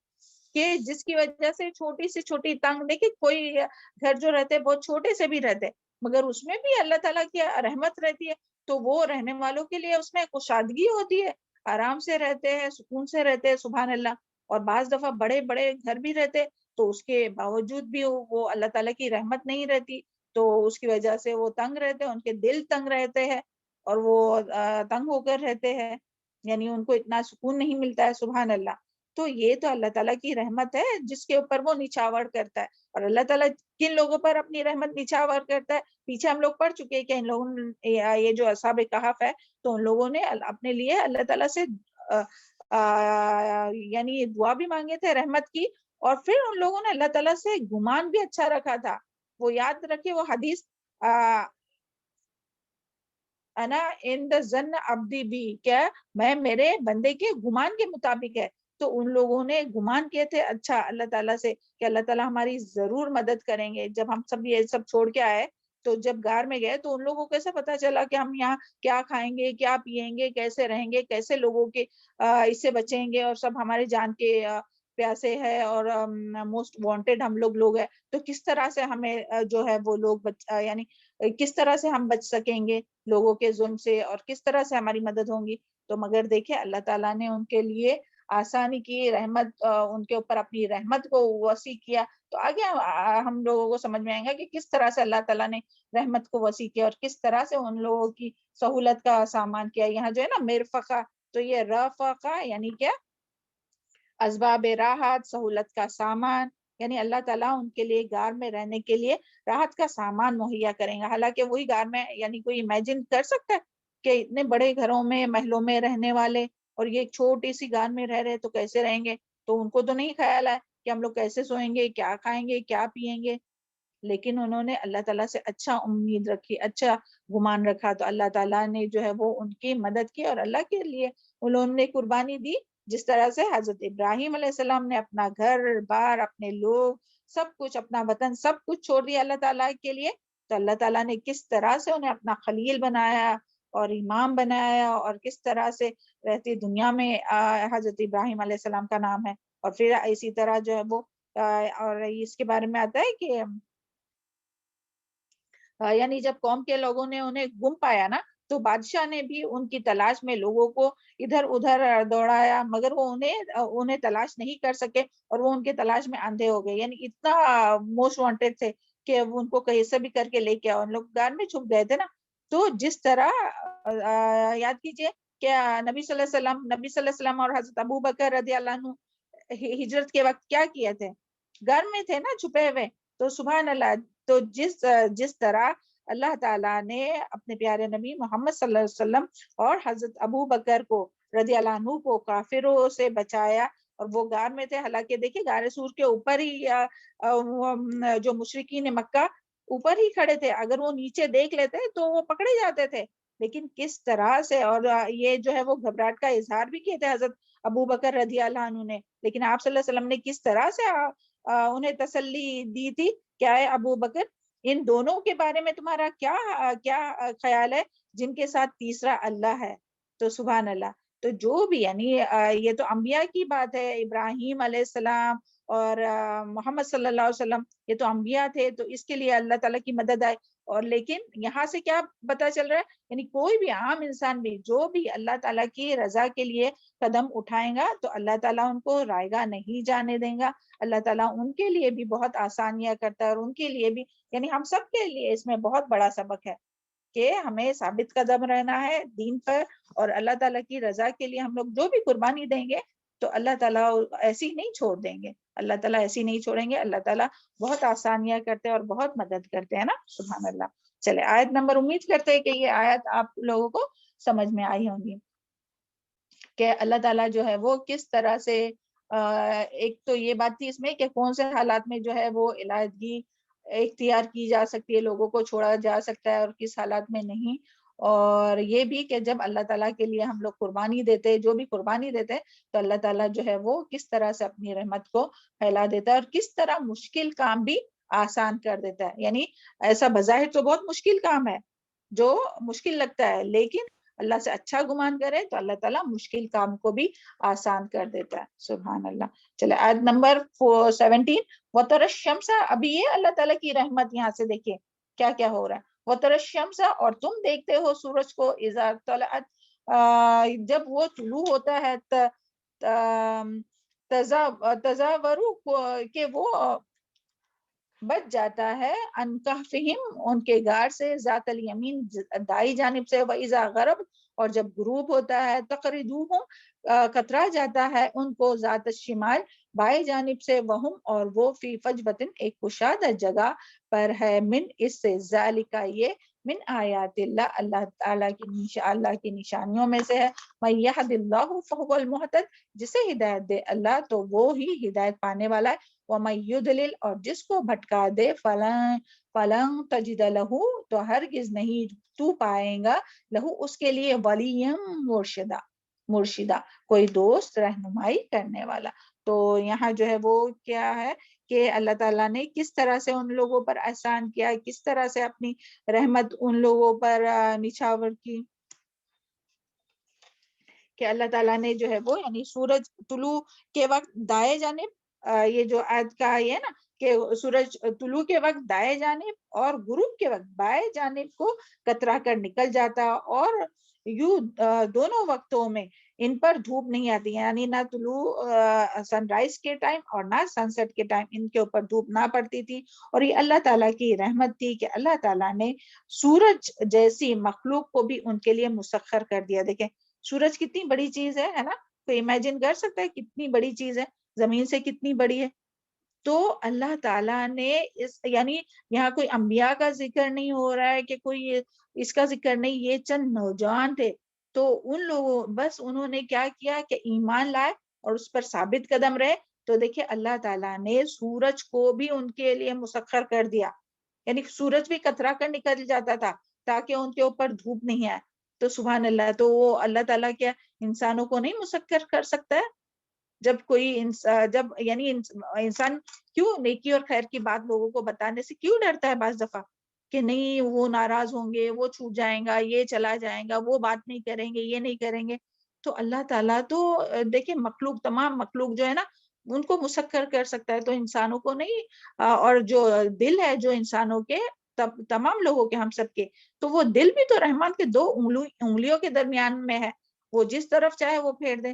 کہ جس کی وجہ سے چھوٹی سے چھوٹی تنگ، دیکھیں کوئی گھر جو رہتے بہت چھوٹے سے بھی رہتے مگر اس میں بھی اللہ تعالیٰ کی رحمت رہتی ہے، تو وہ رہنے والوں کے لیے اس میں کشادگی ہوتی ہے، آرام سے رہتے ہیں، سکون سے رہتے ہیں. سبحان اللہ. اور بعض دفعہ بڑے بڑے گھر بھی رہتے تو اس کے باوجود بھی وہ اللہ تعالیٰ کی رحمت نہیں رہتی، تو اس کی وجہ سے وہ تنگ رہتے ہیں، ان کے دل تنگ رہتے ہیں اور وہ تنگ ہو کر رہتے ہیں، یعنی ان کو اتنا سکون نہیں ملتا ہے. سبحان اللہ. تو یہ تو اللہ تعالیٰ کی رحمت ہے جس کے اوپر وہ نچھاور کرتا ہے. اور اللہ تعالیٰ کن لوگوں پر اپنی رحمت نچھاور کرتا ہے، پیچھے ہم لوگ پڑھ چکے ہیں کہ ان لوگوں نے، یہ جو اصحاب کہف ہے، تو ان لوگوں نے اپنے لیے اللہ تعالیٰ سے یعنی دعا بھی مانگے تھے رحمت کی، اور پھر ان لوگوں نے اللہ تعالیٰ سے گمان بھی اچھا رکھا تھا. وہ یاد رکھے وہ حدیث، انا عند ظن عبدی بی، کیا میں میرے بندے کے گمان کے مطابق ہے. تو ان لوگوں نے گمان کیے تھے اچھا اللہ تعالیٰ سے کہ اللہ تعالیٰ ہماری ضرور مدد کریں گے. جب ہم سب یہ سب چھوڑ کے آئے تو جب غار میں گئے تو ان لوگوں کو کیسے پتا چلا کہ ہم یہاں کیا کھائیں گے، کیا پیئیں گے، کیسے رہیں گے، کیسے لوگوں کے اس سے بچیں گے، اور سب ہمارے جان کے پیاسے ہے اور موسٹ وانٹیڈ ہم لوگ ہیں، تو کس طرح سے ہمیں جو ہے وہ لوگ یعنی کس طرح سے ہم بچ سکیں گے لوگوں کے ظلم سے، اور کس طرح سے ہماری مدد ہوں گی. تو مگر دیکھیں اللہ تعالیٰ نے ان کے لیے آسانی کی، رحمت ان کے اوپر اپنی رحمت کو وسیع کیا. تو آگے ہم لوگوں کو سمجھ میں آئے گا کہ کس طرح سے اللہ تعالیٰ نے رحمت کو وسیع کیا اور کس طرح سے ان لوگوں کی سہولت کا سامان کیا. یہاں جو ہے نا مرفقہ، تو یہ رفقہ یعنی کیا، اسباب راحت، سہولت کا سامان، یعنی اللہ تعالیٰ ان کے لیے غار میں رہنے کے لیے راحت کا سامان مہیا کریں گا. حالانکہ وہی غار میں، یعنی کوئی امیجن کر سکتا ہے کہ اتنے بڑے گھروں میں، محلوں میں رہنے والے، اور یہ چھوٹی سی غار میں رہ رہے تو کیسے رہیں گے. تو ان کو تو نہیں خیال ہے کہ ہم لوگ کیسے سوئیں گے، کیا کھائیں گے، کیا پیئیں گے، لیکن انہوں نے اللہ تعالیٰ سے اچھا امید رکھی، اچھا گمان رکھا، تو اللہ تعالیٰ نے جو ہے وہ ان کی مدد کی اور اللہ کے لیے انہوں نے قربانی دی. جس طرح سے حضرت ابراہیم علیہ السلام نے اپنا گھر بار، اپنے لوگ، سب کچھ، اپنا وطن، سب کچھ چھوڑ دیا اللہ تعالیٰ کے لیے، تو اللہ تعالیٰ نے کس طرح سے انہیں اپنا خلیل بنایا اور امام بنایا، اور کس طرح سے رہتی دنیا میں حضرت ابراہیم علیہ السلام کا نام ہے. اور پھر اسی طرح جو ہے وہ اور اس کے بارے میں آتا ہے کہ یعنی جب قوم کے لوگوں نے انہیں گم پایا نا، تو بادشاہ نے بھی ان کی تلاش میں لوگوں کو ادھر ادھر دوڑایا، مگر وہ انہیں تلاش نہیں کر سکے، اور وہ ان کے تلاش میں اندھے ہو گئے. یعنی اتنا موسٹ وانٹیڈ تھے کہ وہ ان کو کہیں سے بھی کر کے لے کے آؤ، ان لوگ غار میں چھپ گئے تھے نا. تو جس طرح یاد کیجئے کہ نبی صلی اللہ علیہ وسلم اور حضرت ابو بکر رضی اللہ عنہ ہجرت کے وقت کیا کیے تھے؟ گھر میں تھے نا چھپے ہوئے. تو سبحان اللہ, تو جس طرح اللہ تعالیٰ نے اپنے پیارے نبی محمد صلی اللہ علیہ وسلم اور حضرت ابو بکر کو رضی اللہ عنہ کو کافروں سے بچایا, اور وہ غار میں تھے, حالانکہ دیکھیں غار سور کے اوپر ہی جو مشرکین مکہ اوپر ہی کھڑے تھے, اگر وہ نیچے دیکھ لیتے تو وہ پکڑے جاتے تھے. لیکن کس طرح سے, اور یہ جو ہے وہ گھبراہٹ کا اظہار بھی کیے تھے حضرت ابو بکر رضی اللہ عنہ نے, لیکن آپ صلی اللہ علیہ وسلم نے کس طرح سے انہیں تسلی دی تھی, کیا ہے ابو بکر ان دونوں کے بارے میں تمہارا کیا خیال ہے جن کے ساتھ تیسرا اللہ ہے؟ تو سبحان اللہ, تو جو بھی یعنی یہ تو انبیاء کی بات ہے, ابراہیم علیہ السلام اور محمد صلی اللہ علیہ وسلم یہ تو انبیاء تھے, تو اس کے لیے اللہ تعالیٰ کی مدد آئے. اور لیکن یہاں سے کیا پتا چل رہا ہے, یعنی کوئی بھی عام انسان بھی جو بھی اللہ تعالیٰ کی رضا کے لیے قدم اٹھائیں گا تو اللہ تعالیٰ ان کو رائیگاں نہیں جانے دیں گا. اللہ تعالیٰ ان کے لیے بھی بہت آسانیاں کرتا ہے, اور ان کے لیے بھی یعنی ہم سب کے لیے اس میں بہت بڑا سبق ہے کہ ہمیں ثابت قدم رہنا ہے دین پر, اور اللہ تعالیٰ کی رضا کے لیے ہم لوگ جو بھی قربانی دیں گے تو اللہ تعالیٰ ایسی نہیں چھوڑ دیں گے, اللہ تعالیٰ ایسی نہیں چھوڑیں گے. اللہ تعالیٰ بہت آسانیاں کرتے ہیں اور بہت مدد کرتے ہیں نا, سبحان اللہ. چلے آیت نمبر, امید کرتے ہیں کہ یہ آیت آپ لوگوں کو سمجھ میں آئی ہوں گی کہ اللہ تعالیٰ جو ہے وہ کس طرح سے ایک تو یہ بات تھی اس میں کہ کون سے حالات میں جو ہے وہ علیحدگی اختیار کی جا سکتی ہے, لوگوں کو چھوڑا جا سکتا ہے اور کس حالات میں نہیں, اور یہ بھی کہ جب اللہ تعالیٰ کے لیے ہم لوگ قربانی دیتے, جو بھی قربانی دیتے تو اللہ تعالیٰ جو ہے وہ کس طرح سے اپنی رحمت کو پھیلا دیتا ہے, اور کس طرح مشکل کام بھی آسان کر دیتا ہے. یعنی ایسا بظاہر تو بہت مشکل کام ہے جو مشکل لگتا ہے, لیکن اللہ سے اچھا گمان کرے تو اللہ تعالیٰ مشکل کام کو بھی آسان کر دیتا ہے. سبحان اللہ. چلے آیت نمبر 17, وَتَرَى الشَّمْسَ, ابھی یہ اللہ تعالیٰ کی رحمت یہاں سے دیکھیں کیا کیا ہو رہا ہے. وَتَرَى الشَّمْسَ, اور تم دیکھتے ہو سورج کو, اِذَا طَلَعَتْ, جب وہ طلوع ہوتا ہے, تزاورو, کہ وہ بچ جاتا ہے, ان کہفہم, ان کے غار سے, ذات الیمین, دائیں جانب سے, وَإِذَا غَرَبَ, اور جب غروب ہوتا ہے, تقرضوہم, کترا جاتا ہے ان کو, ذات الشمال, بائیں جانب سے, وہم, اور وہ, فی فجوۃ, ایک کشادہ جگہ پر ہے, من, اس سے, ذالک, یہ, من آیات اللہ, اللہ تعالیٰ کی نشانیوں میں سے ہے. مَن یہد اللہ فہو المہتد, جسے ہدایت دے اللہ تو وہ ہی ہدایت پانے والا ہے. وَمَن یضلل, اور جس کو بھٹکا دے, فَلَن تَجِدَ لَهُ, تو ہرگز نہیں تو پائیں گا, لہو, اس کے لیے, وَلِيًّا مرشدہ, کوئی دوست رہنمائی کرنے والا. تو یہاں جو ہے وہ کیا ہے کہ اللہ تعالیٰ نے کس طرح سے ان لوگوں پر احسان کیا, کس طرح سے اپنی رحمت ان لوگوں پر نچھاور کی, کہ اللہ تعالیٰ نے جو ہے وہ یعنی سورج طلوع کے وقت دائیں جانب, یہ جو آیت کا یہ ہے نا کہ سورج طلوع کے وقت دائیں جانب اور غروب کے وقت بائیں جانب کو کترا کر نکل جاتا, اور یوں دونوں وقتوں میں ان پر دھوپ نہیں آتی, یعنی نہ طلوع سن رائز کے ٹائم اور نہ سن سیٹ کے ٹائم ان کے اوپر دھوپ نہ پڑتی تھی. اور یہ اللہ تعالیٰ کی رحمت تھی کہ اللہ تعالیٰ نے سورج جیسی مخلوق کو بھی ان کے لیے مسخر کر دیا. دیکھیں سورج کتنی بڑی چیز ہے نا, کوئی امیجن کر سکتا ہے کتنی بڑی چیز ہے, زمین سے کتنی بڑی ہے. تو اللہ تعالیٰ نے یعنی یہاں کوئی انبیاء کا ذکر نہیں ہو رہا ہے کہ کوئی اس کا ذکر نہیں, یہ چند نوجوان تھے, تو ان لوگوں بس انہوں نے کیا کیا کہ ایمان لائے اور اس پر ثابت قدم رہے. تو دیکھیں اللہ تعالیٰ نے سورج کو بھی ان کے لیے مسخر کر دیا, یعنی سورج بھی کترا کر نکل جاتا تھا تاکہ ان کے اوپر دھوپ نہیں آئے. تو سبحان اللہ, تو وہ اللہ تعالیٰ کیا انسانوں کو نہیں مسخر کر سکتا ہے؟ جب کوئی جب یعنی انسان کیوں نیکی اور خیر کی بات لوگوں کو بتانے سے کیوں ڈرتا ہے بعض دفعہ کہ نہیں وہ ناراض ہوں گے, وہ چھوٹ جائیں گا, یہ چلا جائیں گا, وہ بات نہیں کریں گے, یہ نہیں کریں گے. تو اللہ تعالیٰ تو دیکھیں مخلوق, تمام مخلوق جو ہے نا ان کو مسخر کر سکتا ہے, تو انسانوں کو نہیں. اور جو دل ہے جو انسانوں کے, تمام لوگوں کے, ہم سب کے, تو وہ دل بھی تو رحمان کے دو انگلیوں کے درمیان میں ہے, وہ جس طرف چاہے وہ پھیر دے.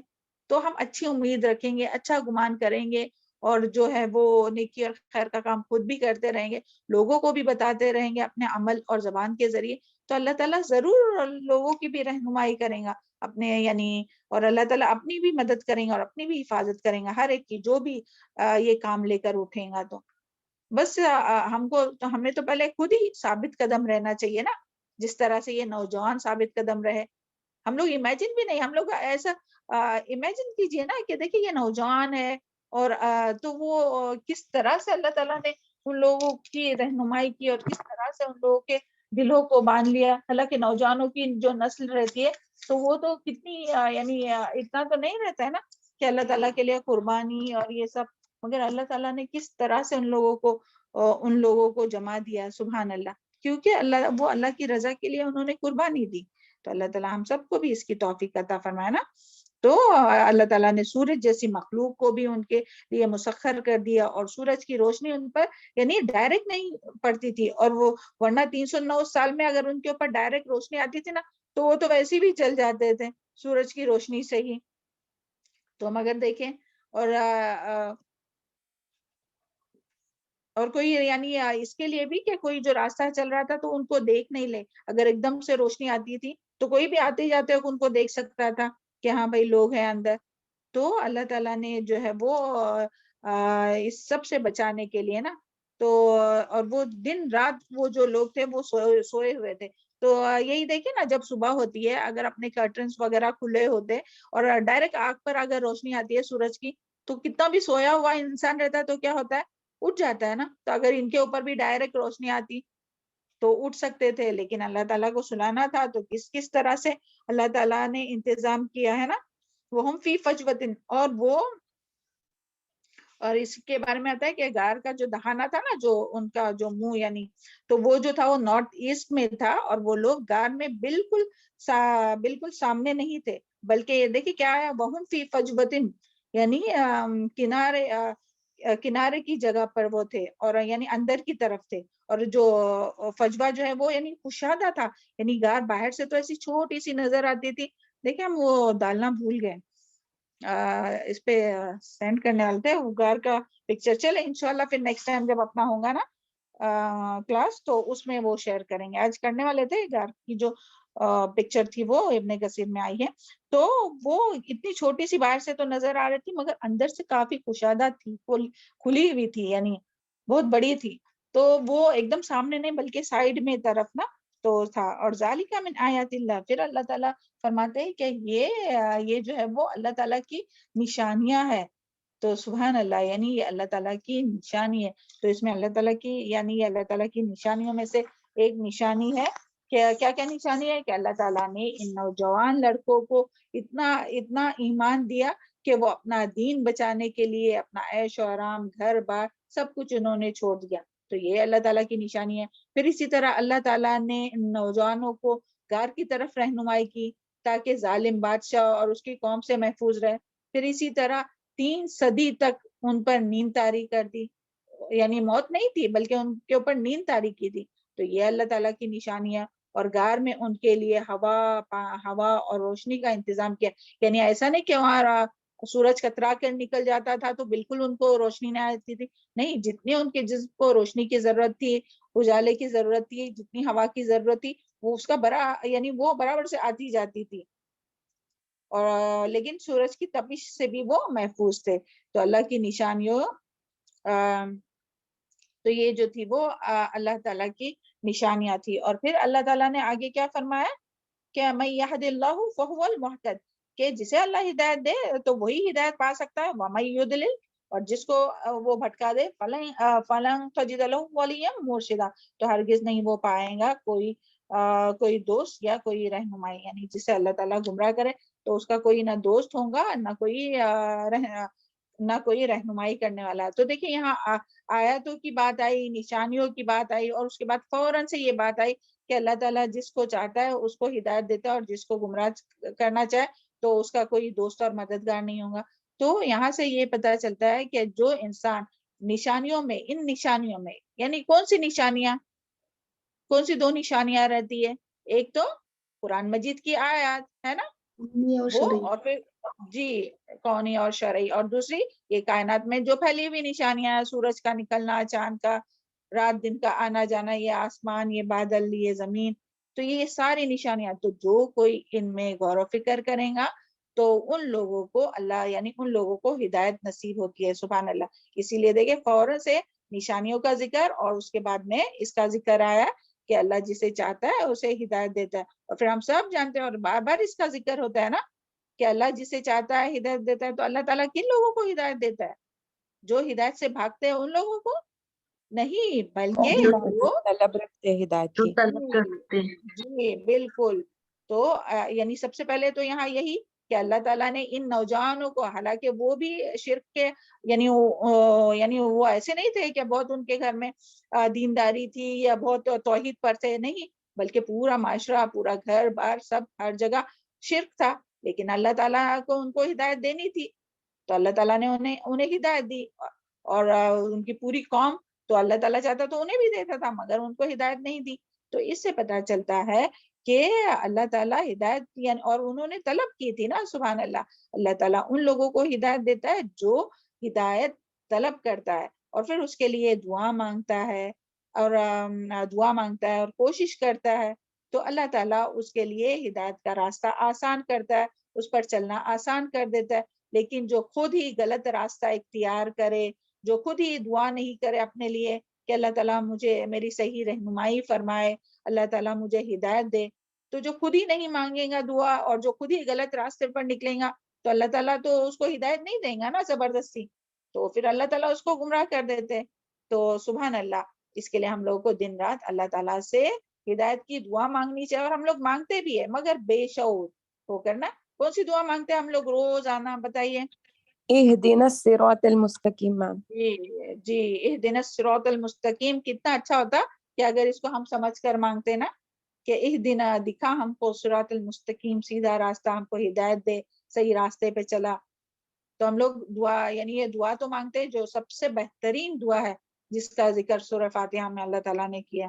تو ہم اچھی امید رکھیں گے, اچھا گمان کریں گے, اور جو ہے وہ نیکی اور خیر کا کام خود بھی کرتے رہیں گے, لوگوں کو بھی بتاتے رہیں گے اپنے عمل اور زبان کے ذریعے, تو اللہ تعالیٰ ضرور لوگوں کی بھی رہنمائی کرے گا اپنے یعنی، اور اللہ تعالیٰ اپنی بھی مدد کریں گا اور اپنی بھی حفاظت کریں گا ہر ایک کی جو بھی یہ کام لے کر اٹھیں گا. تو بس ہمیں تو پہلے خود ہی ثابت قدم رہنا چاہیے نا، جس طرح سے یہ نوجوان ثابت قدم رہے. ہم لوگ امیجن بھی نہیں، ہم لوگ ایسا امیجن کیجئے نا کہ دیکھیں یہ نوجوان ہے اور تو وہ کس طرح سے اللہ تعالیٰ نے ان لوگوں کی رہنمائی کی اور کس طرح سے ان لوگوں کے دلوں کو باندھ لیا. حالانکہ نوجوانوں کی جو نسل رہتی ہے تو وہ تو کتنی یعنی اتنا تو نہیں رہتا ہے نا کہ اللہ تعالیٰ کے لیے قربانی اور یہ سب، مگر اللہ تعالیٰ نے کس طرح سے ان لوگوں کو جما دیا. سبحان اللہ، کیونکہ اللہ کی رضا کے لیے انہوں نے قربانی دی. تو اللہ تعالیٰ ہم سب کو بھی اس کی توفیق عطا فرمائے نا. تو اللہ تعالیٰ نے سورج جیسی مخلوق کو بھی ان کے لیے مسخر کر دیا، اور سورج کی روشنی ان پر یعنی ڈائریکٹ نہیں پڑتی تھی، اور وہ ورنہ 309 سال میں اگر ان کے اوپر ڈائریکٹ روشنی آتی تھی نا تو وہ تو ویسے بھی چل جاتے تھے سورج کی روشنی سے ہی. تو ہم اگر دیکھیں اور کوئی یعنی اس کے لیے بھی کہ کوئی جو راستہ چل رہا تھا تو ان کو دیکھ نہیں لے، اگر ایک دم سے روشنی آتی تھی تو کوئی بھی آتے جاتے ان کو دیکھ سکتا تھا کہ ہاں بھائی لوگ ہیں اندر. تو اللہ تعالیٰ نے جو ہے وہ اس سب سے بچانے کے لیے نا تو اور وہ دن رات وہ جو لوگ تھے وہ سوئے ہوئے تھے. تو یہی دیکھیں نا جب صبح ہوتی ہے اگر اپنے کرٹنس وغیرہ کھلے ہوتے اور ڈائریکٹ آنکھ پر اگر روشنی آتی ہے سورج کی تو کتنا بھی سویا ہوا انسان رہتا ہے تو کیا ہوتا ہے، اٹھ جاتا ہے نا. تو اگر ان کے اوپر بھی ڈائریکٹ روشنی آتی تو اٹھ سکتے تھے، لیکن اللہ تعالیٰ کو سلانا تھا تو کس طرح سے اللہ تعالیٰ نے انتظام کیا ہے نا. وہ ہم فی فجوتن، اور اس کے بارے میں آتا ہے کہ غار کا جو دہانہ تھا نا، جو ان کا جو منہ یعنی تو وہ جو تھا وہ نارتھ ایسٹ میں تھا، اور وہ لوگ غار میں بالکل سامنے نہیں تھے، بلکہ یہ دیکھیں کیا ہے، وہم فی فجوتن یعنی کنارے کی جگہ پر وہ تھے اور یعنی اندر کی طرف تھے. اور جو فجوہ جو ہے وہ یعنی کشادہ تھا، یعنی غار باہر سے تو ایسی چھوٹی سی نظر آتی تھی. دیکھیں ہم وہ ڈالنا بھول گئے، اس پہ سینڈ کرنے والے تھے وہ غار کا پکچر. چلے انشاءاللہ پھر نیکسٹ ٹائم جب اپنا ہوگا نا کلاس تو اس میں وہ شیئر کریں گے. آج کرنے والے تھے غار کی جو پکچر تھی وہ ابن کثیر میں آئی ہے. تو وہ اتنی چھوٹی سی باہر سے تو نظر آ رہی تھی مگر اندر سے کافی کشادہ تھی، کھلی ہوئی تھی، یعنی بہت بڑی تھی. تو وہ ایک دم سامنے نہیں بلکہ سائیڈ میں طرف نا تو تھا. اور ذالک من آیات اللہ، پھر اللہ تعالیٰ فرماتے ہیں کہ یہ جو ہے وہ اللہ تعالیٰ کی نشانیاں ہے. تو سبحان اللہ، یعنی یہ اللہ تعالیٰ کی نشانی ہے. تو اس میں اللہ تعالیٰ کی یعنی یہ اللہ تعالیٰ کی نشانیوں میں سے ایک نشانی ہے کہ کیا نشانی ہے کہ اللہ تعالیٰ نے ان نوجوان لڑکوں کو اتنا ایمان دیا کہ وہ اپنا دین بچانے کے لیے اپنا عیش و آرام، گھر بار سب کچھ انہوں نے چھوڑ دیا. تو یہ اللہ تعالیٰ کی نشانی ہے. پھر اسی طرح اللہ تعالیٰ نے ان نوجوانوں کو غار کی طرف رہنمائی کی تاکہ ظالم بادشاہ اور اس کی قوم سے محفوظ رہے. پھر اسی طرح 3 صدی تک ان پر نیند طاری کر دی، یعنی موت نہیں تھی بلکہ ان کے اوپر نیند طاری کی تھی. تو یہ اللہ تعالیٰ کی نشانی ہے. اور غار میں ان کے لیے ہوا اور روشنی کا انتظام کیا، یعنی ایسا نہیں کہ وہاں سورج کترا کر نکل جاتا تھا تو بالکل ان کو روشنی نہ آتی تھی، نہیں، جتنی ان کے جسم کو روشنی کی ضرورت تھی، اجالے کی ضرورت تھی، جتنی ہوا کی ضرورت تھی وہ اس کا یعنی وہ برابر سے آتی جاتی تھی. اور لیکن سورج کی تپش سے بھی وہ محفوظ تھے. تو اللہ کی نشانیوں تو یہ جو تھی وہ اللہ تعالیٰ کی نشانیاں تھی. اور پھر اللہ تعالیٰ نے آگے کیا فرمایا کہ من یہد اللہ فہو المہتد، کہ جسے اللہ ہدایت دے تو وہی ہدایت پا سکتا ہے. ومن یضلل، اور جس کو وہ بھٹکا دے فلن تجد له ولیا مرشدا، تو ہرگز نہیں وہ پائیں گا کوئی دوست یا کوئی رہنمائی. یعنی جسے اللہ تعالیٰ گمراہ کرے تو اس کا کوئی نہ دوست ہوگا نہ کوئی رہنمائی کرنے والا. تو دیکھیں یہاں آیاتوں کی بات آئی، نشانیوں کی بات آئی، اور اس کے بعد فوراً سے یہ بات آئی کہ اللہ تعالیٰ جس کو چاہتا ہے اس کو ہدایت دیتا ہے، اور جس کو گمراہ کرنا چاہے تو اس کا کوئی دوست اور مددگار نہیں ہوگا. تو یہاں سے یہ پتہ چلتا ہے کہ جو انسان ان نشانیوں میں یعنی کون سی نشانیاں، کون سی 2 نشانیاں رہتی ہے، ایک تو قرآن مجید کی آیات ہے نا وہ، اور پھر جی کونی اور شرعی، اور دوسری یہ کائنات میں جو پھیلی ہوئی نشانیاں ہیں، سورج کا نکلنا، چاند کا، رات دن کا آنا جانا، یہ آسمان، یہ بادل، یہ زمین، تو یہ ساری نشانیاں، تو جو کوئی ان میں غور و فکر کرے گا تو ان لوگوں کو اللہ یعنی ان لوگوں کو ہدایت نصیب ہوتی ہے. سبحان اللہ. اسی لیے دیکھیں فوراً سے نشانیوں کا ذکر اور اس کے بعد میں اس کا ذکر آیا کہ اللہ جسے چاہتا ہے اسے ہدایت دیتا ہے. اور پھر ہم سب جانتے ہیں اور بار بار اس کا ذکر ہوتا ہے نا کہ اللہ جسے چاہتا ہے ہدایت دیتا ہے. تو اللہ تعالیٰ کن لوگوں کو ہدایت دیتا ہے؟ جو ہدایت سے بھاگتے ہیں ان لوگوں کو نہیں، بلکہ جو طلب رکھتے ہیں ہدایت جو کی. طلب کرتے ہیں. جی بالکل. تو یعنی سب سے پہلے تو یہاں یہی کہ اللہ تعالیٰ نے ان نوجوانوں کو، حالانکہ وہ بھی شرک کے یعنی وہ ایسے نہیں تھے کہ بہت ان کے گھر میں دینداری تھی یا بہت توحید پر تھے، نہیں، بلکہ پورا معاشرہ، پورا گھر بار سب ہر جگہ شرک تھا. لیکن اللہ تعالیٰ کو ان کو ہدایت دینی تھی تو اللہ تعالیٰ نے انہیں ہدایت دی. اور ان کی پوری قوم، تو اللہ تعالیٰ چاہتا تو انہیں بھی دیتا تھا مگر ان کو ہدایت نہیں دی. تو اس سے پتہ چلتا ہے کہ اللہ تعالیٰ ہدایت یعنی اور انہوں نے طلب کی تھی نا. سبحان اللہ. اللہ تعالیٰ ان لوگوں کو ہدایت دیتا ہے جو ہدایت طلب کرتا ہے اور پھر اس کے لیے دعا مانگتا ہے اور کوشش کرتا ہے تو اللہ تعالیٰ اس کے لیے ہدایت کا راستہ آسان کرتا ہے، اس پر چلنا آسان کر دیتا ہے. لیکن جو خود ہی غلط راستہ اختیار کرے، جو خود ہی دعا نہیں کرے اپنے لیے کہ اللہ تعالیٰ مجھے میری صحیح رہنمائی فرمائے، اللہ تعالیٰ مجھے ہدایت دے، تو جو خود ہی نہیں مانگے گا دعا اور جو خود ہی غلط راستے پر نکلے گا تو اللہ تعالیٰ تو اس کو ہدایت نہیں دیں گا نا زبردستی، تو پھر اللہ تعالیٰ اس کو گمراہ کر دیتے. تو سبحان اللہ. اس کے لیے ہم لوگوں کو دن رات اللہ تعالیٰ سے ہدایت کی دعا مانگنی چاہیے. اور ہم لوگ مانگتے بھی ہیں مگر بے شعور ہو کر نا. کون سی دعا مانگتے ہیں ہم لوگ روزانہ؟ بتائیے. اہدنا الصراط المستقیم. میم جی اہدنا الصراط المستقیم. کتنا اچھا ہوتا کہ اگر اس کو ہم سمجھ کر مانگتے نا کہ اہدنا، دکھا ہم کو، صراط المستقیم، سیدھا راستہ، ہم کو ہدایت دے، صحیح راستے پہ چلا. تو ہم لوگ دعا یعنی یہ دعا تو مانگتے ہیں جو سب سے بہترین دعا ہے جس کا ذکر سورہ فاتحہ میں اللہ تعالیٰ نے کیا.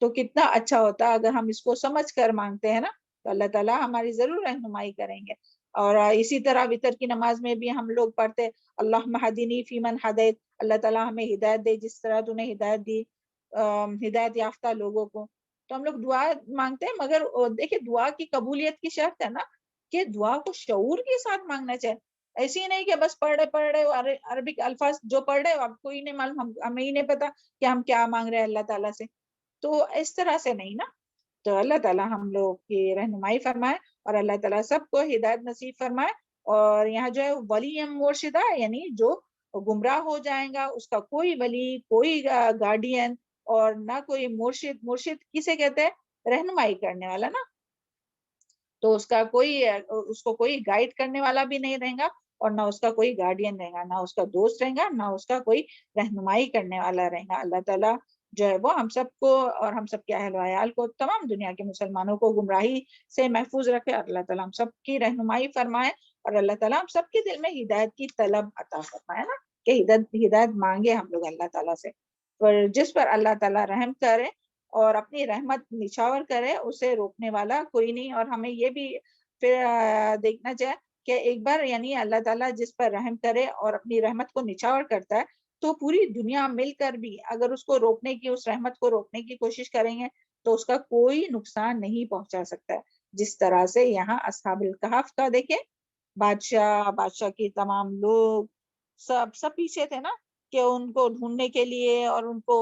تو کتنا اچھا ہوتا اگر ہم اس کو سمجھ کر مانگتے ہیں نا تو اللہ تعالیٰ ہماری ضرور رہنمائی کریں گے. اور اسی طرح وتر کی نماز میں بھی ہم لوگ پڑھتے اللہم ہدینی فی من ہدیت، اللہ تعالیٰ ہمیں ہدایت دے جس طرح تو نے ہدایت دی ہدایت یافتہ لوگوں کو. تو ہم لوگ دعا مانگتے ہیں مگر دیکھیں دعا کی قبولیت کی شرط ہے نا کہ دعا کو شعور کے ساتھ مانگنا چاہیے. ایسی نہیں کہ بس پڑھ رہے عربک الفاظ جو پڑھ رہے اب کوئی نہیں معلوم، ہمیں ہی نہیں پتا کہ ہم کیا مانگ رہے ہیں اللہ تعالیٰ سے. تو اس طرح سے نہیں نا. تو اللہ تعالیٰ ہم لوگ کی رہنمائی فرمائے اور اللہ تعالیٰ سب کو ہدایت نصیب فرمائے. اور یہاں جو ہے ولی مرشدہ یعنی جو گمراہ ہو جائیں گا اس کا کوئی ولی، کوئی گارڈین اور نہ کوئی مرشد. مرشد کسے کہتے ہیں؟ رہنمائی کرنے والا نا. تو اس کو کوئی گائیڈ کرنے والا بھی نہیں رہے گا اور نہ اس کا کوئی گارڈین رہے گا، نہ اس کا دوست رہے گا، نہ اس کا کوئی رہنمائی کرنے والا رہے گا. اللہ تعالیٰ جو ہے وہ ہم سب کو اور ہم سب کے اہل و عیال کو، تمام دنیا کے مسلمانوں کو گمراہی سے محفوظ رکھے. اور اللہ تعالیٰ ہم سب کی رہنمائی فرمائے اور اللہ تعالیٰ ہم سب کے دل میں ہدایت کی طلب عطا فرمائے نا کہ ہدایت مانگے ہم لوگ اللہ تعالیٰ سے. پر جس پر اللہ تعالیٰ رحم کرے اور اپنی رحمت نچھاور کرے اسے روکنے والا کوئی نہیں. اور ہمیں یہ بھی پھر دیکھنا چاہے کہ ایک بار یعنی اللہ تعالیٰ جس پر رحم کرے اور اپنی رحمت کو نچھاور کرتا ہے تو پوری دنیا مل کر بھی اگر اس کو روکنے کی، اس رحمت کو روکنے کی کوشش کریں گے تو اس کا کوئی نقصان نہیں پہنچا سکتا ہے. جس طرح سے یہاں اصحاب الکہف کا دیکھیں، بادشاہ کی تمام لوگ سب پیچھے تھے نا کہ ان کو ڈھونڈنے کے لیے اور ان کو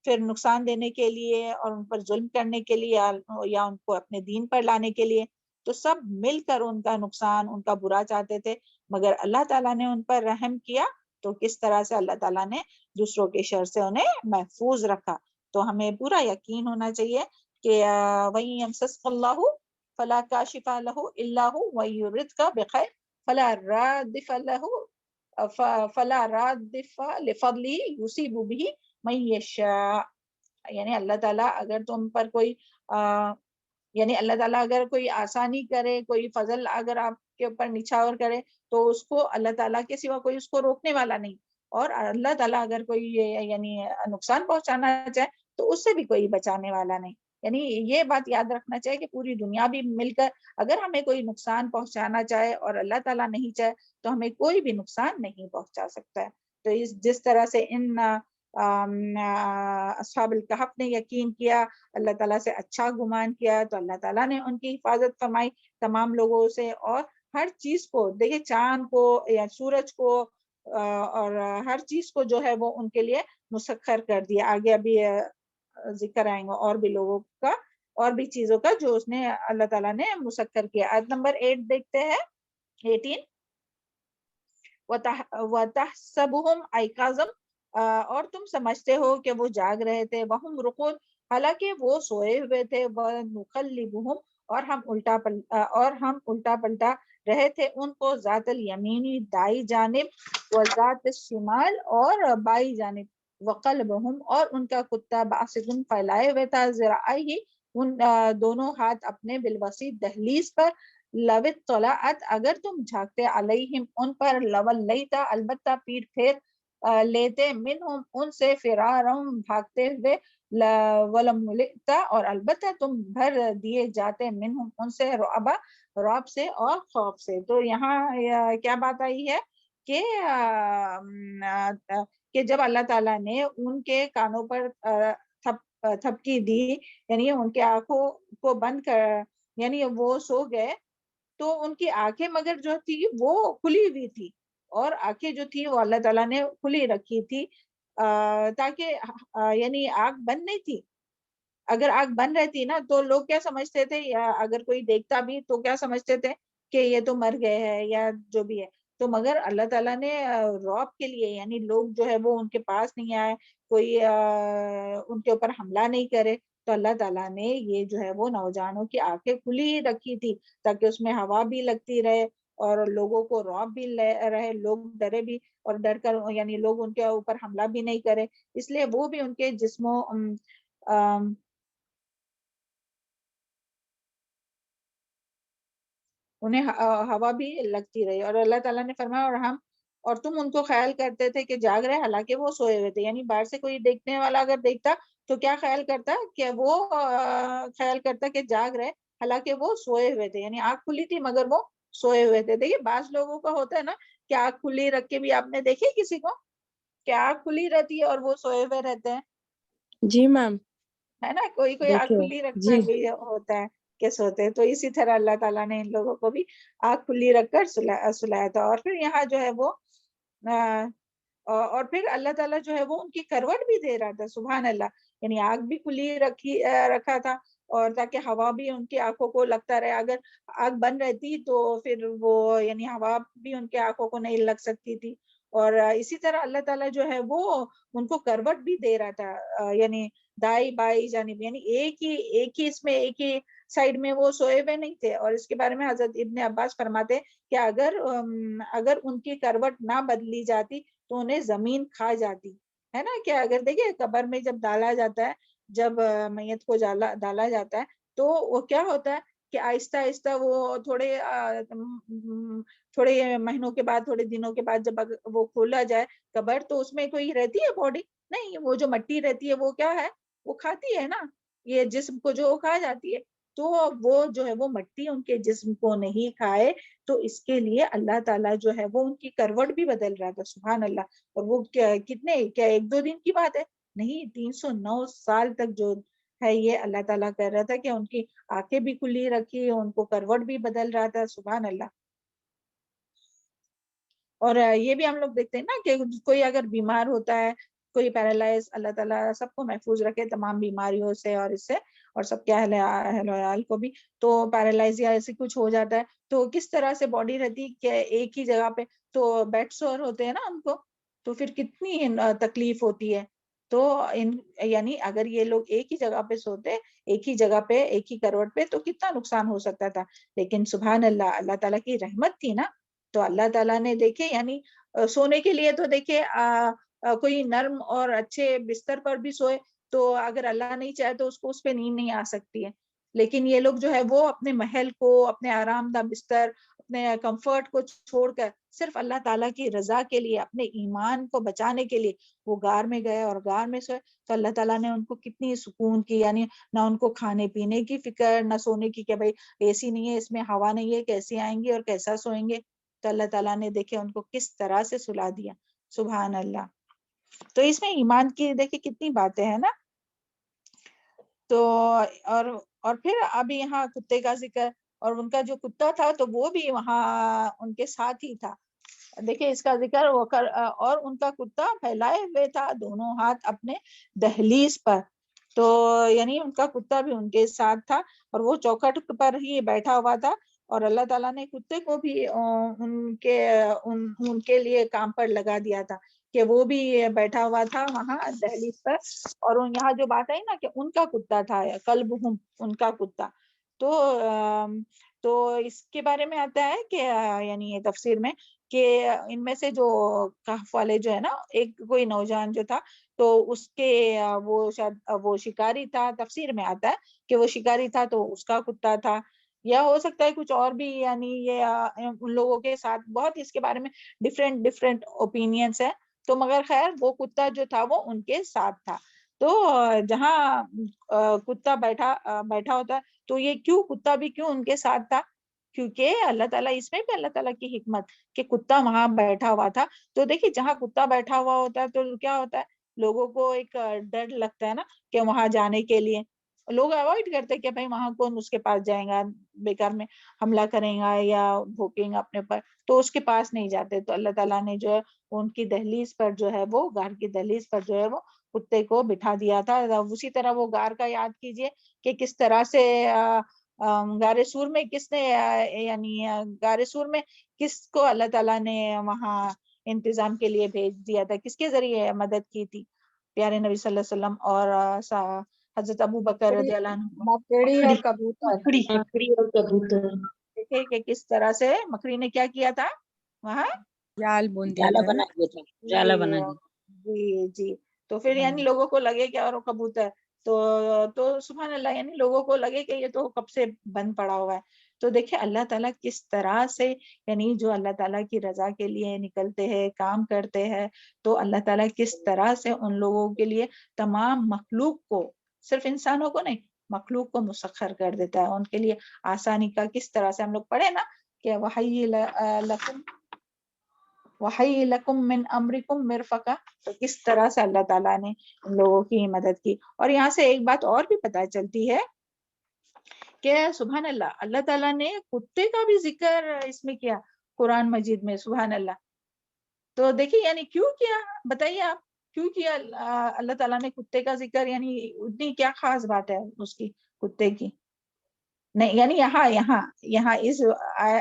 پھر نقصان دینے کے لیے اور ان پر ظلم کرنے کے لیے یا ان کو اپنے دین پر لانے کے لیے. تو سب مل کر ان کا نقصان، ان کا برا چاہتے تھے مگر اللہ تعالیٰ نے ان پر رحم کیا تو کس طرح سے اللہ تعالیٰ نے دوسروں کے شر سے انہیں محفوظ رکھا. تو ہمیں پورا یقین ہونا چاہیے کہ وَإِن يَمْسَسْكَ اللَّهُ فَلَا كَاشِفَ لَهُ إِلَّا هُوَ وَإِن يُرِدْكَ بِخَيْرٍ فَلَا رَادِّفَ لِفَضْلِهِ يُصِيبُ بِهِ مَن يَشَاءُ. یعنی اللہ تعالیٰ اگر تم پر کوئی یعنی اللہ تعالیٰ اگر کوئی آسانی کرے، کوئی فضل اگر آپ کے اوپر نچھاور کرے تو اس کو اللہ تعالیٰ کے سوا کوئی اس کو روکنے والا نہیں. اور اللہ تعالیٰ اگر کوئی یعنی نقصان پہنچانا چاہے تو اس سے بھی کوئی بچانے والا نہیں. یعنی یہ بات یاد رکھنا چاہیے کہ پوری دنیا بھی مل کر اگر ہمیں کوئی نقصان پہنچانا چاہے اور اللہ تعالیٰ نہیں چاہے تو ہمیں کوئی بھی نقصان نہیں پہنچا سکتا ہے. تو جس طرح سے ان اصحاب الکہف نے یقین کیا، اللہ تعالیٰ سے اچھا گمان کیا، تو اللہ تعالیٰ نے ان کی حفاظت فرمائی تمام لوگوں سے، اور ہر چیز کو دیکھیں، چاند کو یا سورج کو اور ہر چیز کو جو ہے وہ ان کے لیے مسخر کر دیا. آگے ابھی ذکر آئیں گا اور بھی لوگوں کا، اور بھی چیزوں کا جو اس نے اللہ تعالیٰ نے مسخر کیا. آیت نمبر 8 دیکھتے ہیں، 18. وَتَحْسَبُهُمْ أَيْقَاظًا، اور تم سمجھتے ہو کہ وہ جاگ رہے تھے، وَهُمْ رُقُودٌ، حالانکہ وہ سوئے ہوئے تھے، وَنُقَلِّبُهُمْ، اور ہم الٹا پلٹا رہے تھے ان کو، ذات الیمینی دائیں جانب، وذات الشمال اور بائیں جانب، وقلبہم اور ان کا کتا، باسط پھیلائے ہوئے تھا، ذراعیہ ان دونوں ہاتھ اپنے، بالوسیط دہلیز پر، لو اطلعت اگر تم جھانکتے، علیہم ان پر، لولیتا البتہ پیٹ پھیر لیتے، منہم ان سے، فرارم بھاگتے ہوئے، ولملئتا اور البتہ تم بھر دیے جاتے، منہم ان سے، رعبا رعب سے اور خوف سے. تو یہاں کیا بات آئی ہے کہ جب اللہ تعالیٰ نے ان کے کانوں پر تھپکی دی، یعنی ان کے آنکھوں کو بند کر، یعنی وہ سو گئے، تو ان کی آنکھیں مگر جو تھی وہ کھلی ہوئی تھی، اور آنکھیں جو تھی وہ اللہ تعالیٰ نے کھلی رکھی تھی، تاکہ یعنی آنکھ بند نہیں تھی. اگر آنکھ بند رہتی نا تو لوگ کیا سمجھتے تھے، یا اگر کوئی دیکھتا بھی تو کیا سمجھتے تھے کہ یہ تو مر گئے ہیں یا جو بھی ہے. تو مگر اللہ تعالیٰ نے رعب کے لیے، یعنی لوگ جو ہے وہ ان کے پاس نہیں آئے، کوئی ان کے اوپر حملہ نہیں کرے، تو اللہ تعالیٰ نے یہ جو ہے وہ نوجوانوں کی آنکھیں کھلی رکھی تھی، تاکہ اس میں ہوا بھی لگتی رہے اور لوگوں کو رعب بھی رہے، لوگ ڈرے بھی، اور ڈر کر یعنی لوگ ان کے اوپر حملہ بھی نہیں کرے. اس لیے وہ بھی ان کے جسموں انہیں ہوا بھی لگتی رہی. اور اللہ تعالیٰ نے فرمایا، اور تم ان کو خیال کرتے تھے کہ جاگ رہے، حالانکہ وہ سوئے ہوئے تھے. یعنی باہر سے کوئی دیکھنے والا اگر دیکھتا تو کیا خیال کرتا کہ وہ خیال کرتا کہ جاگ رہے، حالانکہ وہ سوئے ہوئے تھے، یعنی آنکھ کھلی تھی مگر وہ سوئے ہوئے تھے. دیکھیے بعض لوگوں کا ہوتا ہے نا کہ آنکھ کھلی رکھ کے بھی، آپ نے دیکھی کسی کو کہ آنکھ کھلی رہتی ہے اور وہ سوئے ہوئے رہتے ہیں، جی میم ہے نا؟ کوئی آنکھ دیکھیے. کھلی رکھتا ہے، جی کوئی ہوتا ہے کہ سوتے ہیں. تو اسی طرح اللہ تعالیٰ نے ان لوگوں کو بھی آنکھ کھلی رکھ کر سلایا تھا. اور پھر یہاں جو ہے وہ اور پھر اللہ تعالیٰ جو ہے وہ ان کی کروٹ بھی دے رہا تھا، سبحان اللہ. یعنی آنکھ بھی کھلی رکھا تھا، اور تاکہ ہوا بھی ان کی آنکھوں کو لگتا رہے. اگر آنکھ بند رہتی تو پھر وہ یعنی ہوا بھی ان کے آنکھوں کو نہیں لگ سکتی تھی. اور اسی طرح اللہ تعالیٰ جو ہے وہ ان کو کروٹ بھی دے رہا تھا، یعنی دائیں بائیں جانب، یعنی ایک ہی اس میں ایک ہی سائیڈ میں وہ سوئے ہوئے نہیں تھے. اور اس کے بارے میں حضرت ابن عباس فرماتے کہ اگر ان کی کروٹ نہ بدلی جاتی تو انہیں زمین کھا جاتی ہے نا. کہ اگر دیکھیں قبر میں جب ڈالا جاتا ہے، جب میت کو ڈالا جاتا ہے، تو وہ کیا ہوتا ہے کہ آہستہ آہستہ وہ تھوڑے مہینوں کے بعد، تھوڑے دنوں کے بعد جب وہ کھولا جائے قبر، تو اس میں کوئی رہتی ہے باڈی نہیں، وہ جو مٹی رہتی ہے وہ کیا ہے، وہ کھاتی ہے نا یہ جسم کو، جو کھا جاتی ہے. تو وہ جو ہے وہ مٹی ان کے جسم کو نہیں کھائے، تو اس کے لیے اللہ تعالیٰ جو ہے وہ ان کی کروٹ بھی بدل رہا تھا، سبحان اللہ. اور وہ کتنے، کیا 1-2 دن کی بات ہے؟ نہیں، 309 سال تک جو ہے یہ اللہ تعالیٰ کر رہا تھا کہ ان کی آنکھیں بھی کھلی رکھی، ان کو کروٹ بھی بدل رہا تھا، سبحان اللہ. اور یہ بھی ہم لوگ دیکھتے ہیں نا کہ کوئی اگر بیمار ہوتا ہے، کوئی پیرالائز، اللہ تعالیٰ سب کو محفوظ رکھے تمام بیماریوں سے اور اس سے، اور سب کے اہل عیال کو بھی. تو پیرالائز یا ایسے کچھ ہو جاتا ہے تو کس طرح سے باڈی رہتی کہ ایک ہی جگہ پہ، تو بیڈ سور ہوتے ہیں نا ان کو، تو پھر کتنی تکلیف ہوتی ہے. تو یعنی اگر یہ لوگ ایک ہی جگہ پہ سوتے، ایک ہی جگہ پہ، ایک ہی کروٹ پہ، تو کتنا نقصان ہو سکتا تھا. لیکن سبحان اللہ، اللہ تعالیٰ کی رحمت تھی نا. تو اللہ تعالیٰ نے دیکھے یعنی سونے کے لیے تو دیکھے کوئی نرم اور اچھے بستر پر بھی سوئے تو اگر اللہ نہیں چاہے تو اس کو اس پہ نیند نہیں آ سکتی ہے. لیکن یہ لوگ جو ہے وہ اپنے محل کو، اپنے آرام دہ بستر، اپنے کمفرٹ کو چھوڑ کر صرف اللہ تعالیٰ کی رضا کے لیے، اپنے ایمان کو بچانے کے لیے وہ غار میں گئے اور غار میں سوئے. تو اللہ تعالیٰ نے ان کو کتنی سکون کی، یعنی نہ ان کو کھانے پینے کی فکر، نہ سونے کی کہ بھائی اے سی نہیں ہے، اس میں ہوا نہیں ہے، کیسے آئیں گے اور کیسا سوئیں گے. تو اللہ تعالیٰ نے دیکھے ان کو کس طرح سے سلا دیا، سبحان اللہ. تو اس میں ایمان کی دیکھیں کتنی باتیں ہیں نا. تو اور پھر اب یہاں کتے کا ذکر, اور ان کا جو کتا تھا تو وہ بھی وہاں ان کے ساتھ ہی تھا. دیکھیں اس کا ذکر اور ان کا کتا پھیلائے ہوئے تھا دونوں ہاتھ اپنے دہلیز پر. تو یعنی ان کا کتا بھی ان کے ساتھ تھا اور وہ چوکھٹ پر ہی بیٹھا ہوا تھا, اور اللہ تعالیٰ نے کتے کو بھی ان کے لیے کام پر لگا دیا تھا کہ وہ بھی بیٹھا ہوا تھا وہاں دہلیز پر. اور یہاں جو بات آئی نا کہ ان کا کتا تھا, کلبہم, ان کا کتا, تو اس کے بارے میں آتا ہے کہ یعنی یہ تفسیر میں کہ ان میں سے جو کہف والے جو ہے نا, ایک کوئی نوجوان جو تھا تو اس کے وہ شاید وہ شکاری تھا, تفسیر میں آتا ہے کہ وہ شکاری تھا تو اس کا کتا تھا, یا ہو سکتا ہے کچھ اور بھی, یعنی یہ ان لوگوں کے ساتھ بہت اس کے بارے میں ڈفرینٹ اوپینینس ہے. تو مگر خیر وہ کتا جو تھا وہ ان کے ساتھ تھا. تو جہاں کتا بیٹھا ہوتا ہے تو یہ کیوں کتا بھی کیوں ان کے ساتھ تھا, کیونکہ اللہ تعالیٰ, اس میں بھی اللہ تعالیٰ کی حکمت کہ کتا وہاں بیٹھا ہوا تھا. تو دیکھیے جہاں کتا بیٹھا ہوا ہوتا ہے تو کیا ہوتا ہے, لوگوں کو ایک ڈر لگتا ہے نا کہ وہاں جانے کے لیے لوگ اوائڈ کرتے کہ بھائی وہاں کون اس کے پاس جائے گا, بیکار میں حملہ کرے گا یا بھوکیں گا اپنے پر, تو اس کے پاس نہیں جاتے. تو اللہ تعالیٰ نے جو ہے ان کی دہلیز پر جو ہے وہ غار کی دہلیز پر جو ہے وہ کتے کو بٹھا دیا تھا. اسی طرح وہ غار کا یاد کیجئے کہ کس طرح سے غار سور میں کس نے یعنی غار سور میں کس کو اللہ تعالیٰ نے وہاں انتظام کے لیے بھیج دیا تھا, کس کے ذریعے مدد کی تھی, پیارے نبی صلی اللہ علیہ وسلم اور حضرت ابو بکر رضی اللہ عنہ. مکڑی اور کبوتر. مکڑی اور کبوتر دیکھے کہ کس طرح سے مکڑی نے کیا کیا تھا وہاں, جال بون دیا جالا تھا نا. بنا دیا تھا, جالا بنا دیا. جی. تو پھر یعنی لوگوں کو لگے کہ اور کبوتر, تو سبحان اللہ, یعنی لوگوں کو لگے کہ یہ تو کب سے بند پڑا ہوا ہے. تو دیکھیں اللہ تعالیٰ کس طرح سے, یعنی جو اللہ تعالیٰ کی رضا کے لیے نکلتے ہیں, کام کرتے ہیں, تو اللہ تعالیٰ کس طرح سے ان لوگوں کے لیے تمام مخلوق کو, صرف انسانوں کو نہیں, مخلوق کو مسخر کر دیتا ہے ان کے لیے آسانی کا. کس طرح سے ہم لوگ پڑھے نا کہ وحی لکم من امرکم مرفقا, تو کس طرح سے اللہ تعالیٰ نے ان لوگوں کی مدد کی. اور یہاں سے ایک بات اور بھی پتہ چلتی ہے کہ سبحان اللہ, اللہ تعالیٰ نے کتے کا بھی ذکر اس میں کیا قرآن مجید میں, سبحان اللہ. تو دیکھیے یعنی کیوں کیا, بتائیے آپ کیوں کیا اللہ تعالیٰ نے کتے کا ذکر, یعنی اتنی کیا خاص بات ہے اس کی, کتے کی نہیں, یعنی یہاں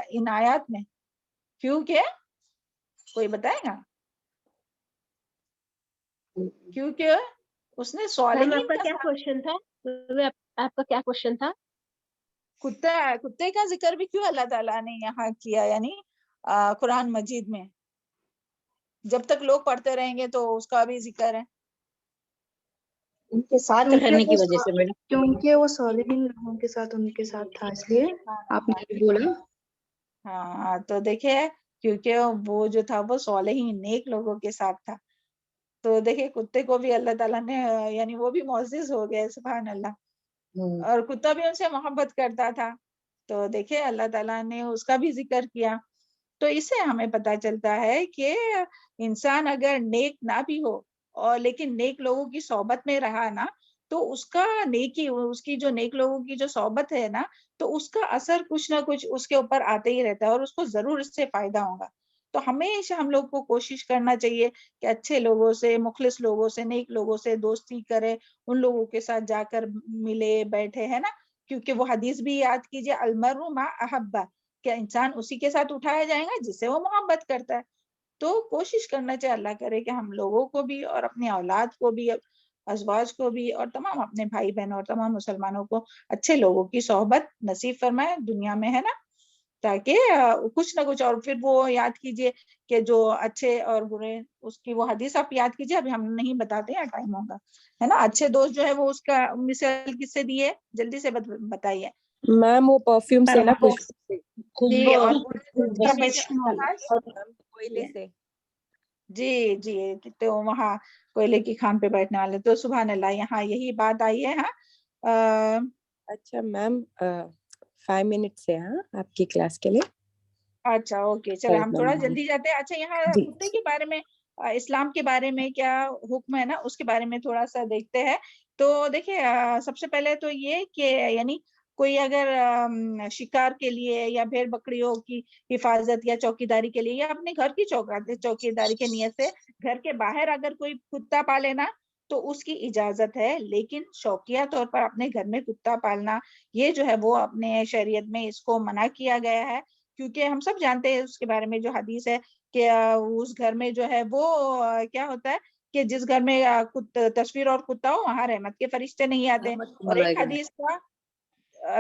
ان آیات میں کیوں کیا, کوئی بتائے گا, کیونکہ اس نے صالحین آپ کا کیا کوشچن تھا, آپ کا کیا کوشچن تھا؟ کتے کا ذکر بھی کیوں اللہ تعالیٰ نے یہاں کیا, یعنی قرآن مجید میں جب تک لوگ پڑھتے رہیں گے تو اس کا بھی ذکر ہے. ان کے ساتھ رہنے کی وجہ سے میڈم, کیونکہ وہ صالحین لوگوں کے ساتھ ان کے ساتھ تھا, اس لیے آپ نے بھی بولا. ہاں تو دیکھیں کیونکہ وہ جو تھا وہ صالحین نیک لوگوں کے ساتھ تھا. تو دیکھیں کتے کو بھی اللہ تعالیٰ نے, یعنی وہ بھی معزز ہو گئے, سبحان اللہ, اور کتا بھی ان سے محبت کرتا تھا. تو دیکھیں اللہ تعالیٰ نے اس کا بھی ذکر کیا. تو اس سے ہمیں پتہ چلتا ہے کہ انسان اگر نیک نہ بھی ہو اور لیکن نیک لوگوں کی صحبت میں رہا نا, تو اس کا نیکی, اس کی جو نیک لوگوں کی جو صحبت ہے نا, تو اس کا اثر کچھ نہ کچھ اس کے اوپر آتے ہی رہتا ہے اور اس کو ضرور اس سے فائدہ ہوگا. تو ہمیشہ ہم لوگ کو کوشش کرنا چاہیے کہ اچھے لوگوں سے, مخلص لوگوں سے, نیک لوگوں سے دوستی کرے, ان لوگوں کے ساتھ جا کر ملے بیٹھے, ہے نا. کیونکہ وہ حدیث بھی یاد کیجئے, المرء مع احبہ, کہ انسان اسی کے ساتھ اٹھایا جائے گا جس سے وہ محبت کرتا ہے. تو کوشش کرنا چاہیے, اللہ کرے کہ ہم لوگوں کو بھی اور اپنی اولاد کو بھی, ازواج کو بھی, اور تمام اپنے بھائی بہنوں اور تمام مسلمانوں کو اچھے لوگوں کی صحبت نصیب فرمائے دنیا میں, ہے نا, تاکہ کچھ نہ کچھ. اور پھر وہ یاد کیجئے کہ جو اچھے اور برے, اس کی وہ حدیث آپ یاد کیجئے, ابھی ہم نہیں بتاتے ہیں, ٹائم ہوگا, ہے نا. اچھے دوست جو ہے وہ اس کا مثال کس سے دیے, جلدی سے بتائیے. میم وہ پرفیوم سے نا, جی, اور کوئلے سے. جی کتنے وہاں کوئلے کی خان پہ بیٹھنے والے. تو سبحان اللہ یہاں یہی بات آئی ہے. ہاں اچھا میم 5 منٹ سے آپ کی کلاس کے لیے. اچھا اوکے, چلے ہم تھوڑا جلدی جاتے ہیں. اچھا یہاں کتے کے بارے میں اسلام کے بارے میں کیا حکم ہے نا اس کے بارے میں تھوڑا سا دیکھتے ہیں. تو دیکھیں سب سے پہلے تو یہ کہ یعنی کوئی اگر شکار کے لیے یا بھیڑ بکریوں کی حفاظت یا چوکیداری کے لیے یا اپنے گھر کی چوکیداری کے نیت سے گھر کے باہر اگر کوئی کتا پالے نا تو اس کی اجازت ہے. لیکن شوقیہ طور پر اپنے گھر میں کتا پالنا یہ جو ہے وہ اپنے شریعت میں اس کو منع کیا گیا ہے, کیونکہ ہم سب جانتے ہیں اس کے بارے میں جو حدیث ہے کہ اس گھر میں جو ہے وہ کیا ہوتا ہے کہ جس گھر میں تصویر اور کتا ہو وہاں رحمت کے فرشتے نہیں آتے. اور ایک حدیث کا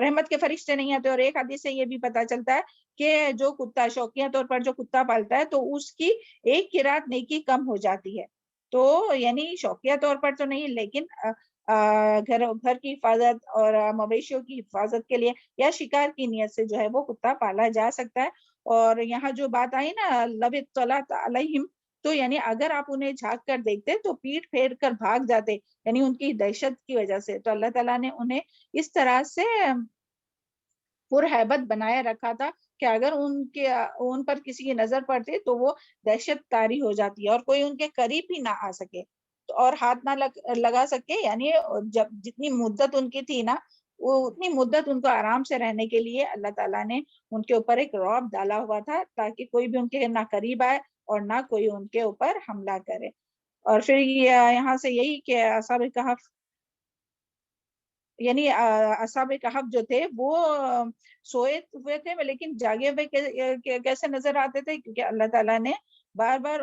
رحمت کے فرشتے نہیں آتے, اور ایک حدیث سے یہ بھی پتا چلتا ہے کہ جو کتا شوقیہ طور پر جو کتا پالتا ہے تو اس کی ایک قرات نیکی کم ہو جاتی ہے. تو یعنی شوقیہ طور پر تو نہیں, لیکن گھر کی حفاظت اور مویشیوں کی حفاظت کے لیے یا شکار کی نیت سے جو ہے وہ کتا پالا جا سکتا ہے. اور یہاں جو بات آئی نا لو اطلعت علیہم, تو یعنی اگر آپ انہیں جھانک کر دیکھتے تو پیٹ پھیر کر بھاگ جاتے, یعنی ان کی دہشت کی وجہ سے. تو اللہ تعالیٰ نے انہیں اس طرح سے پرہیبت بنائے رکھا تھا کہ اگر ان پر کسی کی نظر پڑتی تو وہ دہشت طاری ہو جاتی ہے اور کوئی ان کے قریب ہی نہ آ سکے اور ہاتھ نہ لگا سکے. یعنی جب جتنی مدت ان کی تھی نا وہ اتنی مدت ان کو آرام سے رہنے کے لیے اللہ تعالیٰ نے ان کے اوپر ایک رعب ڈالا ہوا تھا تاکہ کوئی بھی ان کے نہ قریب آئے اور نہ کوئی ان کے اوپر حملہ کرے. اور پھر یہاں سے یہی کہ اصحاب کہف یعنی اصحاب کہف جو تھے وہ سوئے ہوئے تھے لیکن جاگے ہوئے کیسے نظر آتے تھے, کیونکہ اللہ تعالیٰ نے بار بار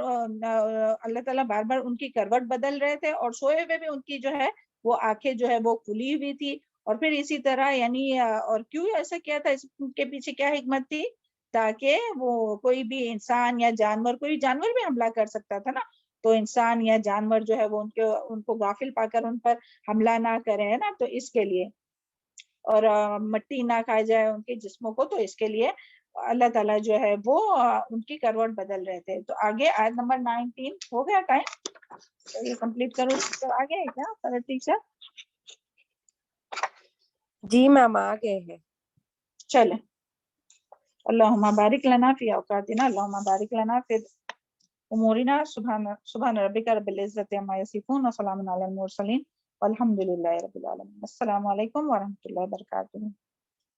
ان کی کروٹ بدل رہے تھے, اور سوئے ہوئے بھی ان کی جو ہے وہ آنکھیں جو ہے وہ کھلی ہوئی تھی. اور پھر اسی طرح یعنی اور کیوں ایسا کیا تھا, اس کے پیچھے کیا حکمت تھی, تاکہ وہ کوئی بھی انسان یا جانور, کوئی جانور بھی حملہ کر سکتا تھا نا, تو انسان یا جانور جو ہے وہ ان کو غافل پا کر ان پر حملہ نہ کرے نا, تو اس کے لیے, اور مٹی نہ کھائی جائے ان کے جسموں کو, تو اس کے لیے اللہ تعالیٰ جو ہے وہ ان کی کروٹ بدل رہے تھے. تو آگے آیت نمبر 19 ہو گیا ٹائم, یہ کمپلیٹ کرو. آگے ہے کیا فرد ٹیچر؟ جی میم آ گئے ہیں. چلیں. اللہم بارک لنا فی اوقاتنا, اللہم بارک لنا فی امورنا, سبحان ربک رب العزت عما یصفون وسلام علی المرسلین والحمد للہ رب العالمین. السلام علیکم ورحمۃ اللہ وبرکاتہ.